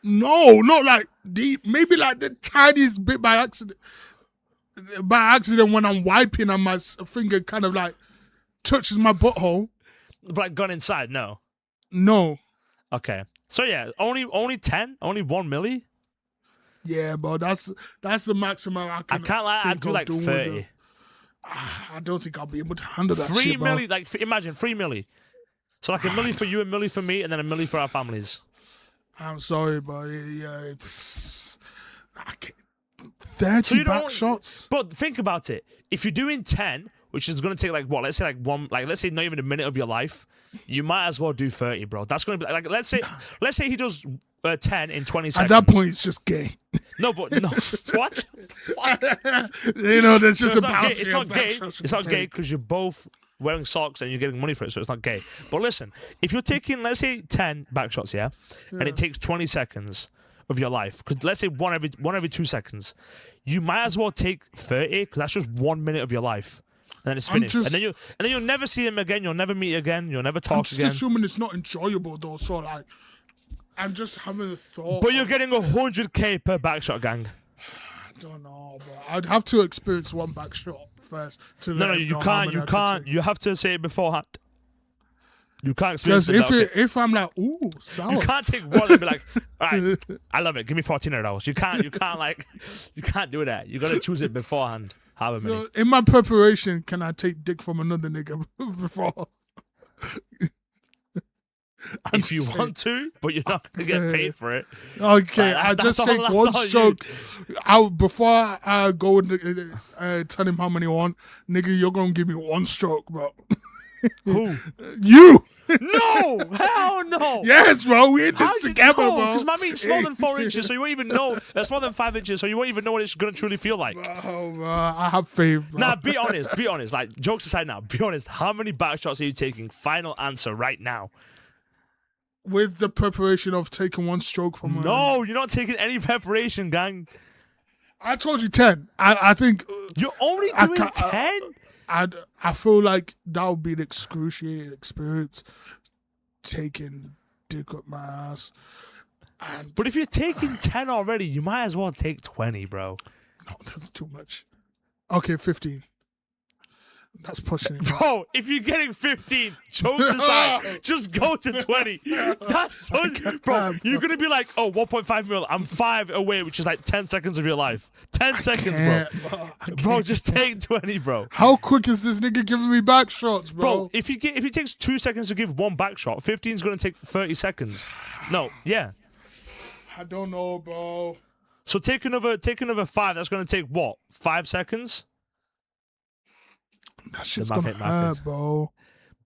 No, not like deep. Maybe like the tiniest bit by accident. By accident, when I'm wiping and my finger kind of like touches my butthole.
But like gone inside? No.
No.
Okay. So yeah, only 10, only 1 milli.
Yeah, bro, that's the maximum I can.
I can't lie, I'd do like 30.
I don't think I'll be able to handle that
3
shit, bro.
milli, like imagine 3 milli. So like a milli for you, a milli for me, and then a milli for our families.
I'm sorry, but yeah, it's 30 back shots.
But think about it. If you're doing 10, which is going to take like what? Let's say let's say not even a minute of your life, you might as well do 30, bro. That's going to be like let's say he does 10 in 20 seconds.
At that point, it's just gay.
No, but no. What?
There's just
it's not gay. It's not gay because you're both wearing socks and you're getting money for it, so it's not gay. But listen, if you're taking, let's say, 10 back shots, and it takes 20 seconds of your life, because let's say one every 2 seconds, you might as well take 30 because that's just 1 minute of your life. And then it's finished. And then you'll never see him again. You'll never meet again. You'll never talk again.
I'm just assuming it's not enjoyable though. So like, I'm just having a thought.
But you're getting 100K per backshot, gang.
I don't know, bro. I'd have to experience one backshot first.
No, you can't. You can't. You have to say it beforehand. You can't experience
Because if I'm like, ooh, sour.
You can't take one and be like, all right, I love it. Give me 14 of those. You can't do that. You got to choose it beforehand. However many.
So in my preparation, can I take dick from another nigga before?
If you want to, but you're not going to get paid for it.
Okay, I just take one stroke. Before I go and tell him how many I want, nigga, you're going to give me one stroke, bro.
Who?
You!
No! Hell no!
Yes, bro, we in this together, bro.
Because my meat's smaller than 4 inches, so you won't even know. That's more than 5 inches, so you won't even know what it's going to truly feel like.
Bro, I have faith, bro.
Nah, be honest. Like, jokes aside now, be honest. How many back shots are you taking? Final answer right now.
With the preparation of taking one stroke from
No, you're not taking any preparation, gang.
I told you 10. I think...
You're only doing 10?
I feel like that would be an excruciating experience, taking dick up my ass.
But if you're taking 10 already, you might as well take 20, bro.
No, that's too much. Okay, 15. That's pushing it.
Bro, if you're getting 15, jokes aside, just go to 20. That's so... Bro, you're going to be like, oh, 1.5 mil. I'm 5 away, which is like 10 seconds of your life. 10 seconds, bro. Bro, just take 20, bro.
How quick is this nigga giving me back shots, bro?
Bro, if it takes 2 seconds to give one back shot, 15 is going to take 30 seconds. No, yeah.
I don't know, bro.
So take another 5. That's going to take what? 5 seconds?
That shit's gonna hurt, bro.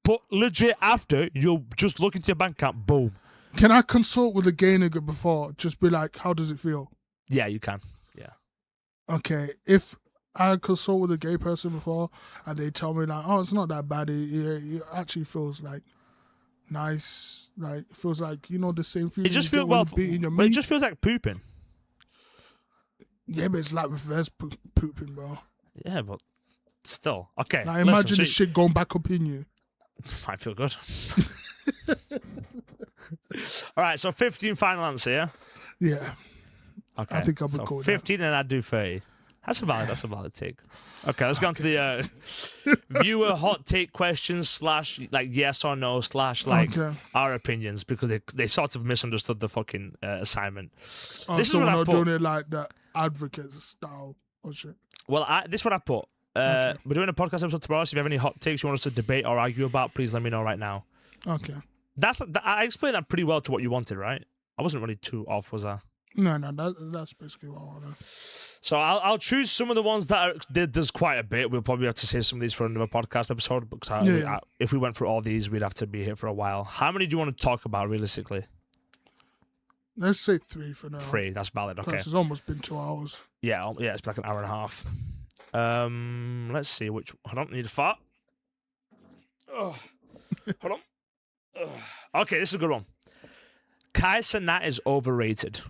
But legit, after, you'll just look into your bank account, boom.
Can I consult with a gay nigga before? Just be like, how does it feel?
Yeah, you can. Yeah.
Okay, if I consult with a gay person before and they tell me like, oh, it's not that bad. It actually feels like nice. Like, it feels like, you know, the same feeling.
It just feels, well, it just feels like pooping.
Yeah, but it's like reverse pooping, bro.
Yeah, but... Still, okay.
Now imagine the shit going back up in you.
I feel good. All right, so 15 final answer, yeah?
Yeah.
Okay.
I think I would go
15 and I'd do 30. That's a valid take. Okay, let's go on to the viewer hot take questions / like yes or no / our opinions, because they sort of misunderstood the fucking assignment.
Oh, this so we're not doing it like the advocate style or shit.
Well, this is what I put. We're doing a podcast episode tomorrow, so if you have any hot takes you want us to debate or argue about, please let me know right now.
Okay.
I explained that pretty well to what you wanted, right? I wasn't really too off, was I?
No, that's basically what I wanted.
So I'll choose some of the ones that there's quite a bit. We'll probably have to say some of these for another podcast episode, because if we went through all these, we'd have to be here for a while. How many do you want to talk about, realistically?
Let's say 3 for now.
3, that's valid, okay.
It's almost been 2 hours.
Yeah, it's like an hour and a half. Let's see which. I don't need a fart. Hold on. Okay, this is a good one. Kai Cenat is overrated.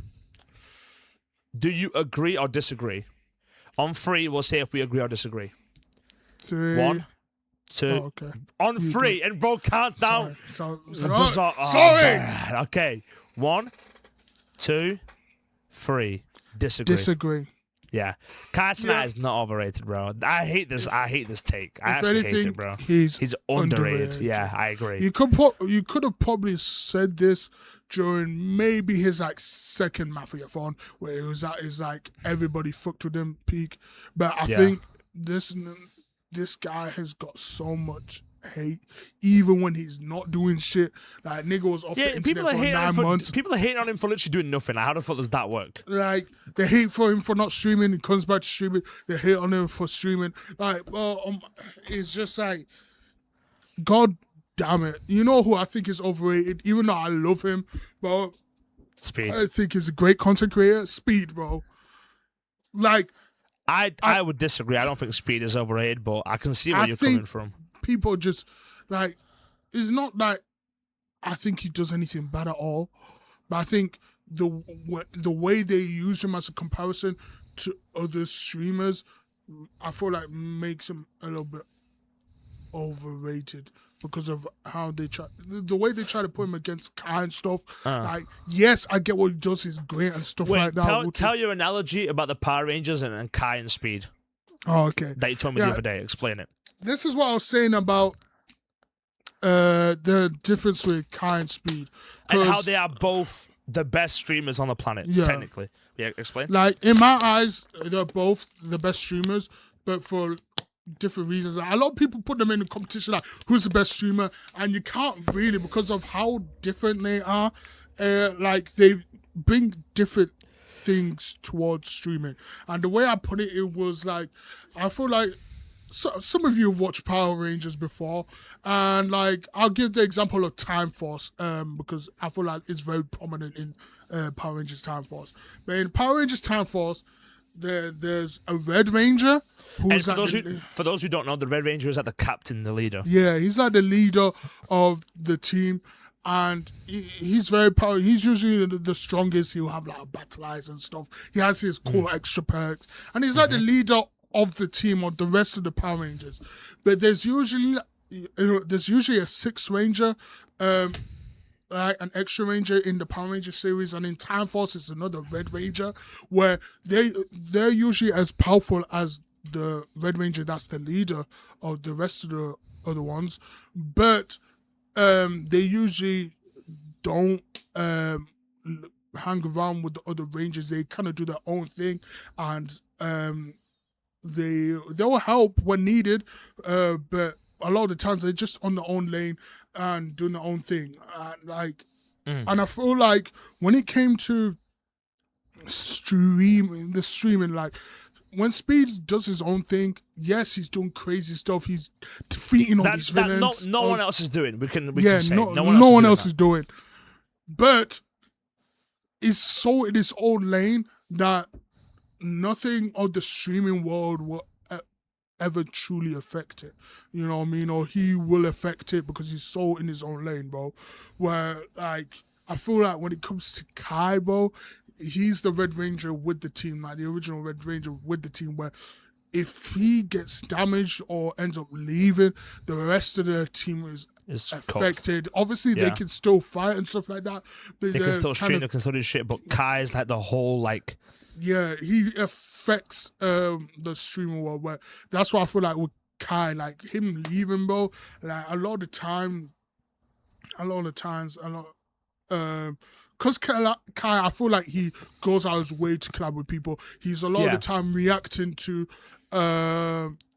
Do you agree or disagree? On 3, we'll say if we agree or disagree.
3.
1, 2.
Oh, okay.
On 3, and bro counts down.
Sorry.
Okay. 1, 2, 3. Disagree. Yeah, Kai Cenat is not overrated, bro. I hate this take. I actually hate it, bro. He's underrated. Yeah, I agree.
You could have probably said this during maybe his like second Mafia-thon, where it was at his like everybody fucked with him peak. But I think this guy has got so much hate, even when he's not doing shit. Like, nigga was off the internet for 9 months.
People are hating on him for literally doing nothing. Like, how the fuck does that work?
Like, they hate for him for not streaming. He comes back to streaming. They hate on him for streaming. Like, well, it's just like, God damn it. You know who I think is overrated? Even though I love him, bro.
Speed.
I think he's a great content creator. Speed, bro. Like,
I would disagree. I don't think Speed is overrated, but I can see where you're coming from.
People just, like, it's not like I think he does anything bad at all, but I think the way they use him as a comparison to other streamers, I feel like makes him a little bit overrated because of how they try, the way they try to put him against Kai and stuff. Like, yes, I get what he does, he's great and stuff like that.
Tell your analogy about the Power Rangers and Kai and Speed.
Oh, okay.
That you told me the other day. Explain it.
This is what I was saying about the difference with Kai and Speed.
And how they are both the best streamers on the planet, technically. Yeah, explain.
Like, in my eyes, they're both the best streamers, but for different reasons. A lot of people put them in a competition, like, who's the best streamer? And you can't really, because of how different they are. Like, they bring different things towards streaming. And the way I put it, it was like, I feel like some of you have watched Power Rangers before, and like I'll give the example of Time Force, because I feel like it's very prominent in Power Rangers Time Force. But in Power Rangers Time Force, there's a Red Ranger who's
for those who don't know, the Red Ranger is like the captain, the leader.
Yeah, he's like the leader of the team. And he's very powerful. He's usually the strongest. He'll have like battle eyes and stuff. He has his cool extra perks, and he's like the leader of the team or the rest of the Power Rangers. But there's usually a sixth Ranger, like an extra Ranger in the Power Ranger series, and in Time Force it's another Red Ranger, where they're usually as powerful as the Red Ranger that's the leader of the rest of the other ones, but they usually don't hang around with the other Rangers. They kind of do their own thing, and they'll help when needed, but a lot of the times they're just on their own lane and doing their own thing. And I feel like when it came to streaming, like, when Speed does his own thing, yes, he's doing crazy stuff. He's defeating all these villains.
No one else is doing. We can say
no one else is doing. But it's so in his own lane that nothing of the streaming world will ever truly affect it. You know what I mean? Or he will affect it because he's so in his own lane, bro. Where, like, I feel like when it comes to Kai, bro, he's the Red Ranger with the team, like the original Red Ranger with the team, where if he gets damaged or ends up leaving, the rest of the team is affected. Cold. Obviously, they can still fight and stuff like that. But
they can still stream, they can still do shit, but Kai's like the whole, like...
Yeah, he affects the streaming world, where that's why I feel like with Kai, like, him leaving, bro, like, a lot of the times, because Kai, I feel like he goes out his way to collab with people. He's a lot of the time reacting to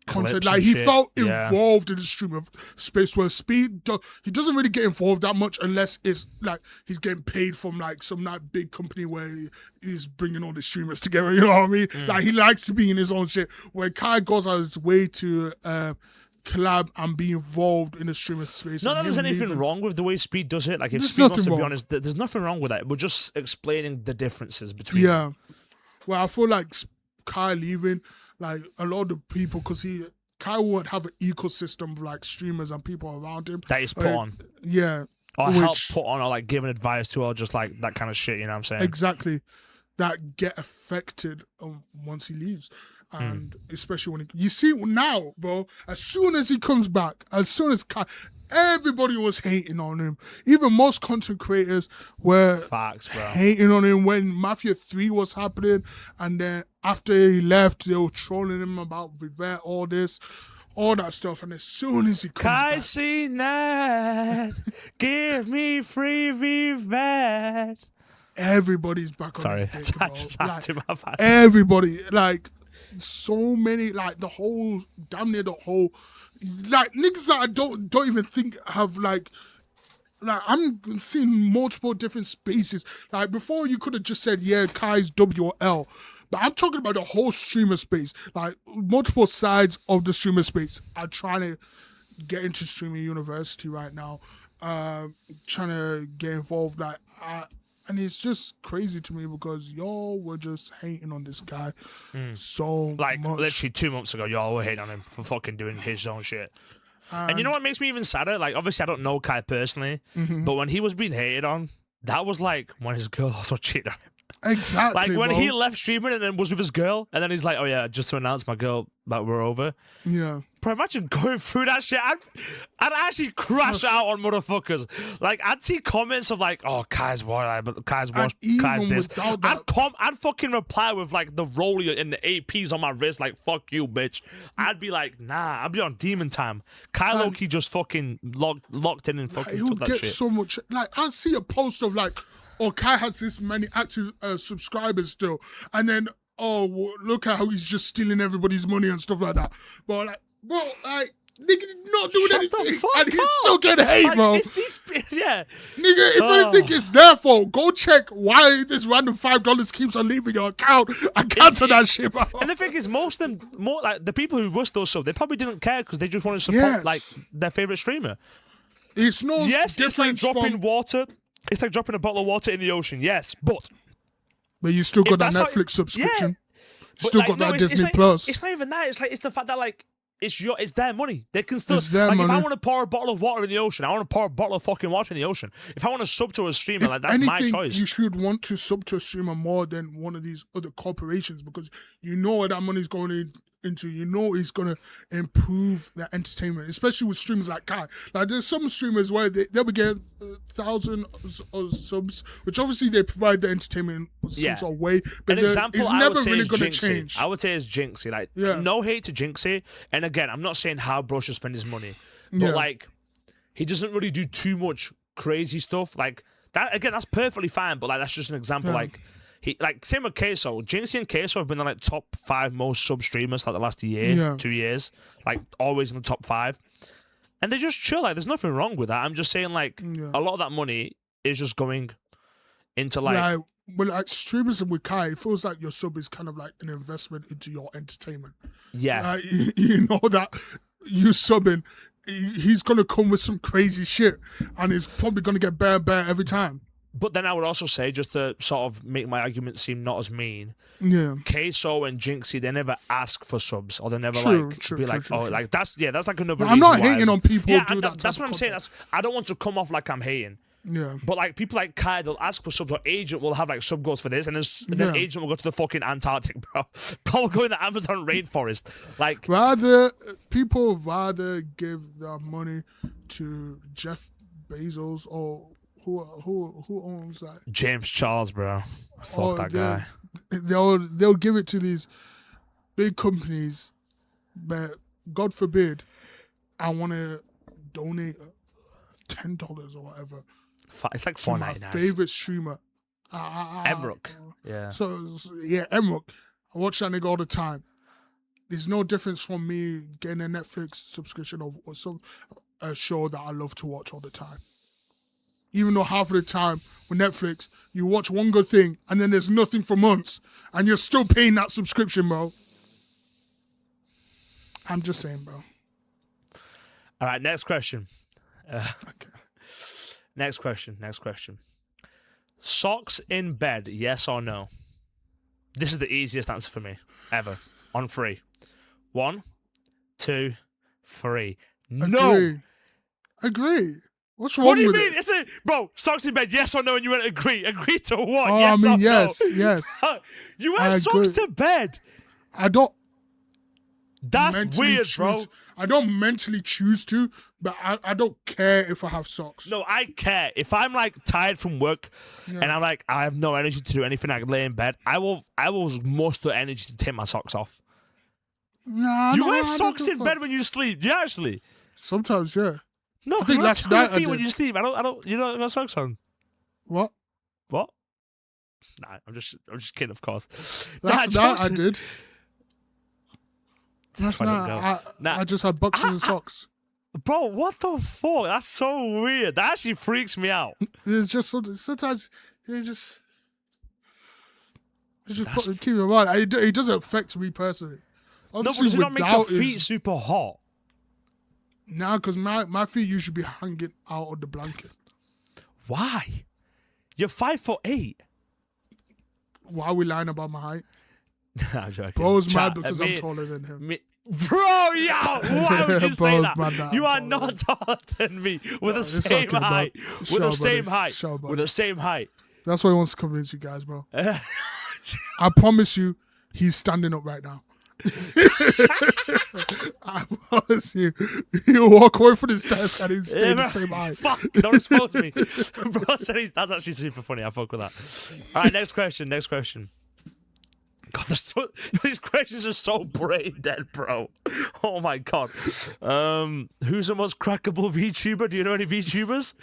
content. Like, he felt involved in the stream of space, where Speed, he doesn't really get involved that much unless it's like he's getting paid from like some like big company where he's bringing all the streamers together. You know what I mean? Like, he likes to be in his own shit. Where Kai goes out his way to collab and be involved in the streamer space.
Not that there's anything wrong with the way Speed does it. Like, if Speed wants to be honest, there's nothing wrong with that. We're just explaining the differences between them.
Well, I feel like Kai leaving, like, a lot of the people, because Kai would have an ecosystem of like streamers and people around him
that he's put on.
Yeah.
Or help put on, or like giving advice to, or just like that kind of shit, you know what I'm saying?
Exactly. That get affected once he leaves. And especially when you see now, bro, as soon as he comes back, as soon as Kai, everybody was hating on him. Even most content creators were hating on him when Mafia 3 was happening. And then after he left, they were trolling him about Revert, all that stuff. And as soon as he comes back...
That, give me free Revert.
Everybody's back on his dick, bro.
Like,
everybody, like... So many, like, damn near the whole, like, niggas that I don't even think have, like, I'm seeing multiple different spaces. Like, before you could have just said, yeah, Kai's W or L, but I'm talking about the whole streamer space. Like, multiple sides of the streamer space are trying to get into streaming university right now, trying to get involved. Like, and it's just crazy to me because y'all were just hating on this guy so
like
much.
Literally 2 months ago, y'all were hating on him for fucking doing his own shit. And you know what makes me even sadder? Like, obviously I don't know Kai personally, but when he was being hated on, that was like when his girl also cheated on him.
Exactly.
Like when
bro.
he left streaming and then was with his girl, and then he's like, "Oh yeah, just to announce my girl that we're over."
Yeah.
Bro, imagine going through that shit. I'd actually crash out on motherfuckers. Like, I'd see comments of like, "Oh, Kai's what? But Kai's what? Kai's this." I'd fucking reply with like the rollie and the APs on my wrist, like, "Fuck you, bitch." I'd be like, "Nah, I'd be on demon time." Kai Loki just fucking locked in and fucking
He'll
took that
get
shit.
so much. Like, I see a post of like, "Oh, Kai has this many active subscribers still," and then, "Oh, well, look at how he's just stealing everybody's money and stuff like that." But like, bro, like, nigga did not doing
Shut the
anything,
fuck
and he's
up.
still getting hate,
Like,
bro.
it's these, yeah.
Nigga, if anything it's their fault, go check why this random $5 keeps on leaving your account and cancel that shit, bro.
And the thing is, most of them, like the people who were still sub, they probably didn't care because they just wanted to support like their favorite streamer.
It's no
Yes, it's like
difference
dropping water. It's like dropping a bottle of water in the ocean. Yes, but
you still got that
that's how
Netflix subscription.
But,
Still
like,
got
no,
that
it's
Disney
like,
Plus.
It's not even that. It's the fact that like it's their money. They can still
It's their
like
money.
if I want to pour a bottle of water in the ocean, I want to pour a bottle of fucking water in the ocean. If I want to sub to a streamer, like that's my choice.
You should want to sub to a streamer more than one of these other corporations because you know where that money's going into. You know it's going to improve their entertainment, especially with streamers like Kai. Like there's some streamers where they'll be getting thousands of subs, which obviously they provide the entertainment some sort of way, but
An example
it's
I
never
would say
really
is
going to
Jinxie.
change.
I would say it's Jinxie. Like no hate to Jinxie. And again, I'm not saying how bro should spend his money, but like he doesn't really do too much crazy stuff. Like that again, that's perfectly fine. But like that's just an example. Like he like same with Queso. Jinxie and Queso have been the like top 5 most sub streamers like the last year, 2 years. Like always in the top 5, and they just chill. Like there's nothing wrong with that. I'm just saying like a lot of that money is just going into like.
Well, like streamers with Kai, it feels like your sub is kind of like an investment into your entertainment.
Yeah.
You know that you subbing, he's going to come with some crazy shit and he's probably going to get better every time.
But then I would also say, just to sort of make my argument seem not as mean, Queso and Jinxie, they never ask for subs, or they never like that's like another.
I'm not hating on people who do that.
That's what I'm saying. I don't want to come off like I'm hating.
Yeah.
But like people like Kai, they'll ask for subs, or Agent will have like sub goals for this, and then Agent will go to the fucking Antarctic, bro. Probably go in the Amazon rainforest. Like
people rather give their money to Jeff Bezos or who owns that?
James Charles, bro. Fuck that guy.
They'll give it to these big companies, but God forbid, I want to donate $10 or whatever.
It's like
$4.99. My favorite streamer,
Emrook. Yeah.
So Emrook. I watch that nigga all the time. There's no difference from me getting a Netflix subscription or a show that I love to watch all the time. Even though half of the time with Netflix, you watch one good thing and then there's nothing for months and you're still paying that subscription, bro. I'm just saying, bro.
All right, next question.
Okay.
Next question. Socks in bed, yes or no? This is the easiest answer for me ever. On 3. 1, 2, 3. No.
Agree. What's wrong
what do you
with
mean?
it?
Bro, socks in bed, yes or no? And you went agree. Agree to what?
Oh,
yes
I mean,
or
yes,
no?
yes.
You wear socks to bed.
I don't.
That's weird, bro.
I don't mentally choose to, but I don't care if I have socks.
No, I care. If I'm like tired from work and I'm like, I have no energy to do anything, I can lay in bed, I will muster energy to take my socks off.
Nah,
you wear socks in bed when you sleep. You actually?
Sometimes, yeah.
No, I think last night I did. When you sleep, I don't. You don't have socks on.
What?
Nah, I'm just kidding, of course.
Last night I did. Last night I just had boxes and socks.
Bro, what the fuck? That's so weird. That actually freaks me out.
It's just sometimes it just keep in mind. It doesn't affect me personally. Obviously,
no, but does it not make your feet super hot?
Nah, because my feet usually be hanging out of the blanket.
Why? You're 5'8".
Why are we lying about my height?
I'm joking.
Bro's mad because I'm taller than him.
Bro, yeah, why would you say that? You are not taller than me. With the same height. With the same height. With the same height.
That's what he wants to convince you guys, bro. I promise you, he's standing up right now. I promise you, he'll walk away from his desk and he's staying the same height.
Fuck, don't expose me. Bro said that's actually super funny. I fuck with that. All right, next question. God, these questions are so brain dead, bro. Oh my god. Who's the most crackable VTuber? Do you know any VTubers?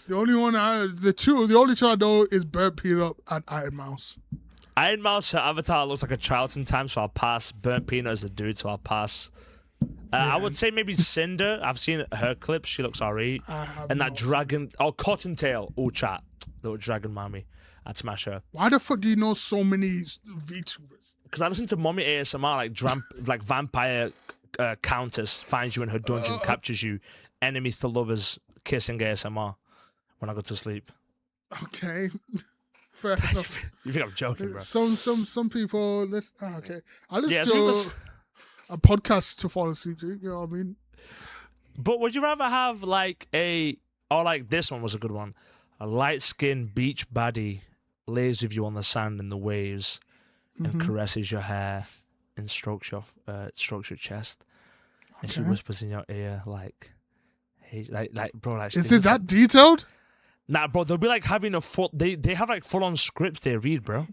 The only two I know is Burnt Peanut and Iron Mouse.
Iron Mouse, her avatar looks like a child sometimes, so I'll pass. Burnt Peanut is a dude, so I'll pass. I would say maybe Cinder. I've seen her clips. She looks alright. And that dragon... Oh, Cottontail. Oh, chat. Little dragon mommy. I'd smash her.
Why the fuck do you know so many VTubers?
Because I listen to Mommy ASMR, like vampire countess finds you in her dungeon, captures you, enemies to lovers, kissing ASMR when I go to sleep.
Okay. Fair enough.
You think I'm joking, bro?
Some people listen. Okay, I listen to a podcast to fall asleep to. You know what I mean?
But would you rather have like this one was a good one, a light skinned beach baddie lays with you on the sand in the waves, and caresses your hair and strokes your chest, and she whispers in your ear like, "Hey, like bro, like."
Is it that detailed?
Nah, bro, they'll be like having they have like full-on scripts they read, bro.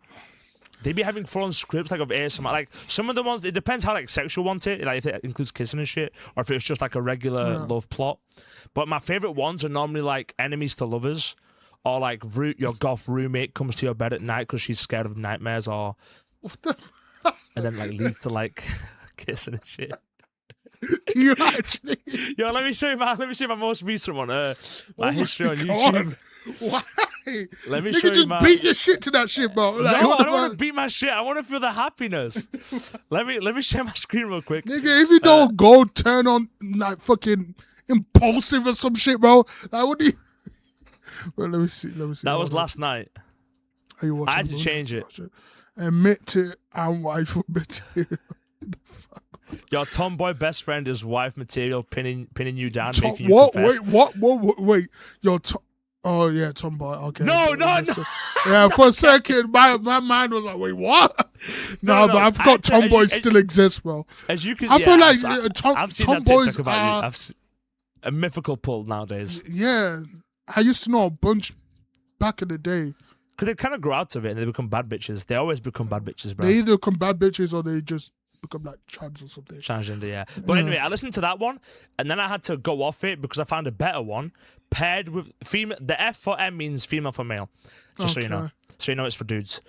They be having full-on scripts like of ASMR. Like some of the ones, it depends how like sexual want it, like if it includes kissing and shit, or if it's just like a regular love plot. But my favorite ones are normally like enemies to lovers, or like your goth roommate comes to your bed at night because she's scared of nightmares, or and then like leads to like kissing and shit.
Do you actually?
Yo, let me show you my most recent one. My history on YouTube.
Why?
Let me
Nigga,
show you
just beat your shit to that shit, bro. Like,
no, I don't want to beat my shit. I want to feel the happiness. let me share my screen real quick.
Nigga, if you don't go turn on like fucking impulsive or some shit, bro. Like what do you? Well, let me see.
That was last night.
Are you watching?
I had to change it.
Admit to and wife material.
Your tomboy best friend is wife material, pinning you down, making you
what?
confess.
Wait. Oh yeah, tomboy. Okay.
No.
Yeah, for a second, my mind was like, wait, what? No, but I've got tomboys still exist, bro.
As you can,
I feel like
I've seen
tomboys
that TikTok about you. A mythical pull nowadays.
Yeah, I used to know a bunch back in the day.
Because they kind of grow out of it and they become bad bitches. They always become bad bitches, bro.
They either become bad bitches or they just become like trans or something.
Transgender, yeah. But anyway, I listened to that one and then I had to go off it because I found a better one paired with female. The F for M means female for male. Just so you know. So you know it's for dudes.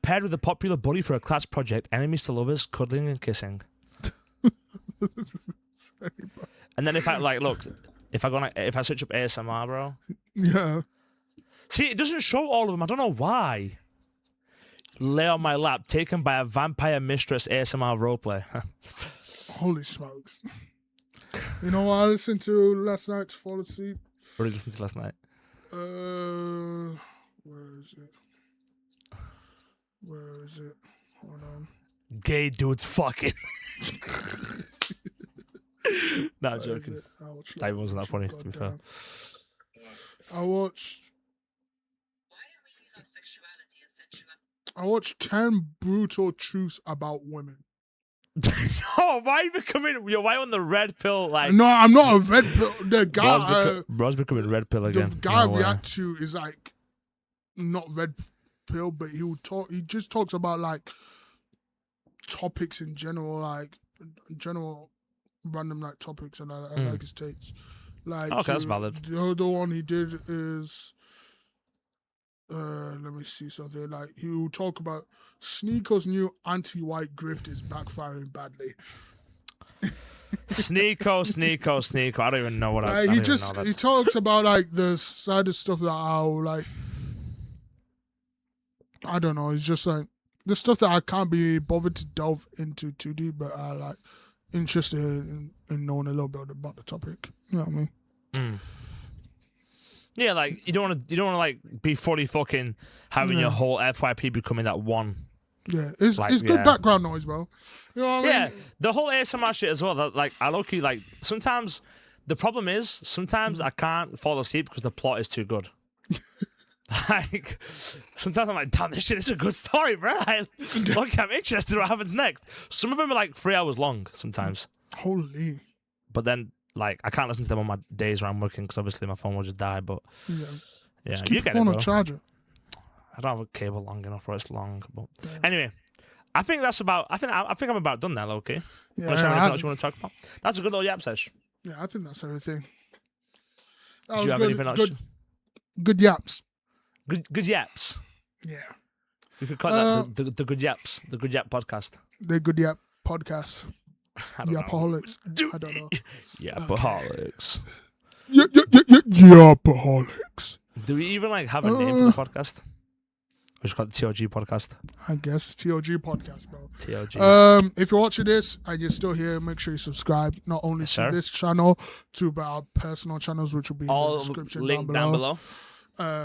Paired with a popular bully for a class project, enemies to lovers, cuddling and kissing. And then if I if I search up ASMR, bro.
Yeah.
See, it doesn't show all of them. I don't know why. Lay on my lap, taken by a vampire mistress ASMR roleplay.
Holy smokes. You know what I listened to last night to fall asleep?
What did you listen to last night?
Where is it? Hold on.
Gay dudes fucking. Nah, joking. That even wasn't that funny, to be fair.
I watched 10 brutal truths about women.
Oh, why are you becoming? Why on the red pill? Like,
no, I'm not a red pill. The guy,
bro's becoming red pill again.
The guy I react to is like not red pill, but he just talks about like topics in general, like random like topics, and I like his takes. Like,
okay, that's valid.
The other one he did is. Let me see something. Like he will talk about Sneako's new anti-white grift is backfiring badly.
Sneako. I don't even know what
he talks about like the side of stuff that I'll like. I don't know. It's just like the stuff that I can't be bothered to delve into too deep, but I like interested in knowing a little bit about the topic. You know what I mean?
Mm. Yeah, like you don't want to like be fully fucking having your whole FYP becoming that one.
Yeah, it's good background noise, bro. You know what I mean?
Yeah, the whole ASMR shit as well. That like I low-key like sometimes the problem is I can't fall asleep because the plot is too good. Like, sometimes I'm like, damn, this shit is a good story, bro. Like, look, I'm interested in what happens next. Some of them are like 3 hours long sometimes.
Holy.
But then, like, I can't listen to them on my days where I'm working because obviously my phone will just die. But
Yeah.
yeah,
Keep
you get
your phone
it,
on
bro.
charger.
I don't have a cable long enough where it's long. But anyway, I think that's about. I think I'm about done now. Okay.
Yeah,
Unless you have anything else you want to talk about. That's a good little yap sesh.
Yeah, I think that's everything. That
Do
was
you have
good,
anything else?
Good yaps.
Good yaps.
Yeah.
You could call that the good yaps, the good yap podcast.
The good yap podcast.
I don't know.
Yapaholics. I don't know.
Yapaholics.
Yapaholics.
Do we even like have a name for the podcast? We just call it the TOG podcast.
I guess TOG podcast, bro.
TOG.
If you're watching this and you're still here, make sure you subscribe. Not only to this channel, to our personal channels, which will be in the description
link
down below.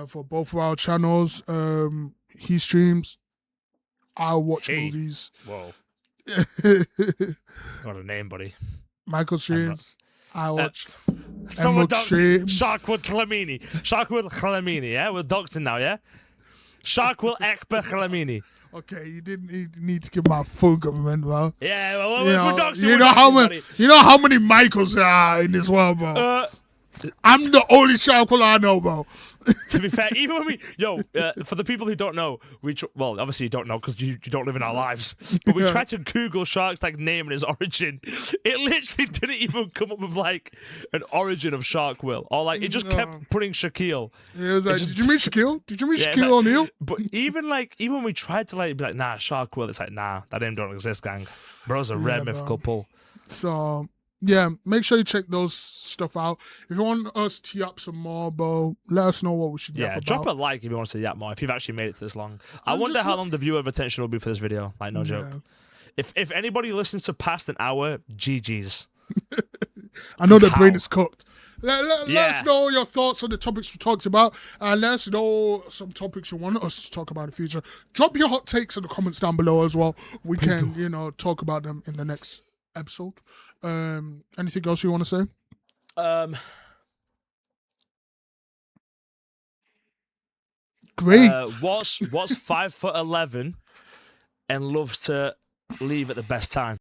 For both of our channels, he streams. I'll watch movies.
Whoa. Got a name, buddy.
Michael streams. I watch.
Someone doxing Sharkwood Khlamini. Sharkwood Khlamini, yeah? We're doxing now, yeah? Sharkwell Ekber Khlamini.
Okay, you didn't need to give my full government, bro.
Yeah, well,
you know how many Michaels there are in this world, bro. I'm the only Sharkwell I know, bro.
To be fair, even when for the people who don't know, well, obviously you don't know because you don't live in our lives, but we tried to Google Shark's like name and his origin. It literally didn't even come up with like an origin of Sharkwell, or like it just kept putting Shaquille.
Yeah, it was like, did you meet Shaquille? Did you meet Shaquille O'Neal?
But even when we tried to like be like, nah, Sharkwell, it's like, nah, that name don't exist, gang. Bro's a rare mythical pull.
So yeah, make sure you check those stuff out. If you want us to yap some more, bro, let us know what we should yap about.
Drop a like if you want us to yap more, if you've actually made it to this long. I wonder how long the viewer retention will be for this video, like no joke. If anybody listens to past an hour, GG's.
I know their brain is cooked. Let us know your thoughts on the topics we talked about, and let us know some topics you want us to talk about in the future. Drop your hot takes in the comments down below as well. We can, talk about them in the next episode. Anything else you want to say? Great.
What's 5'11" and loves to leave at the best time?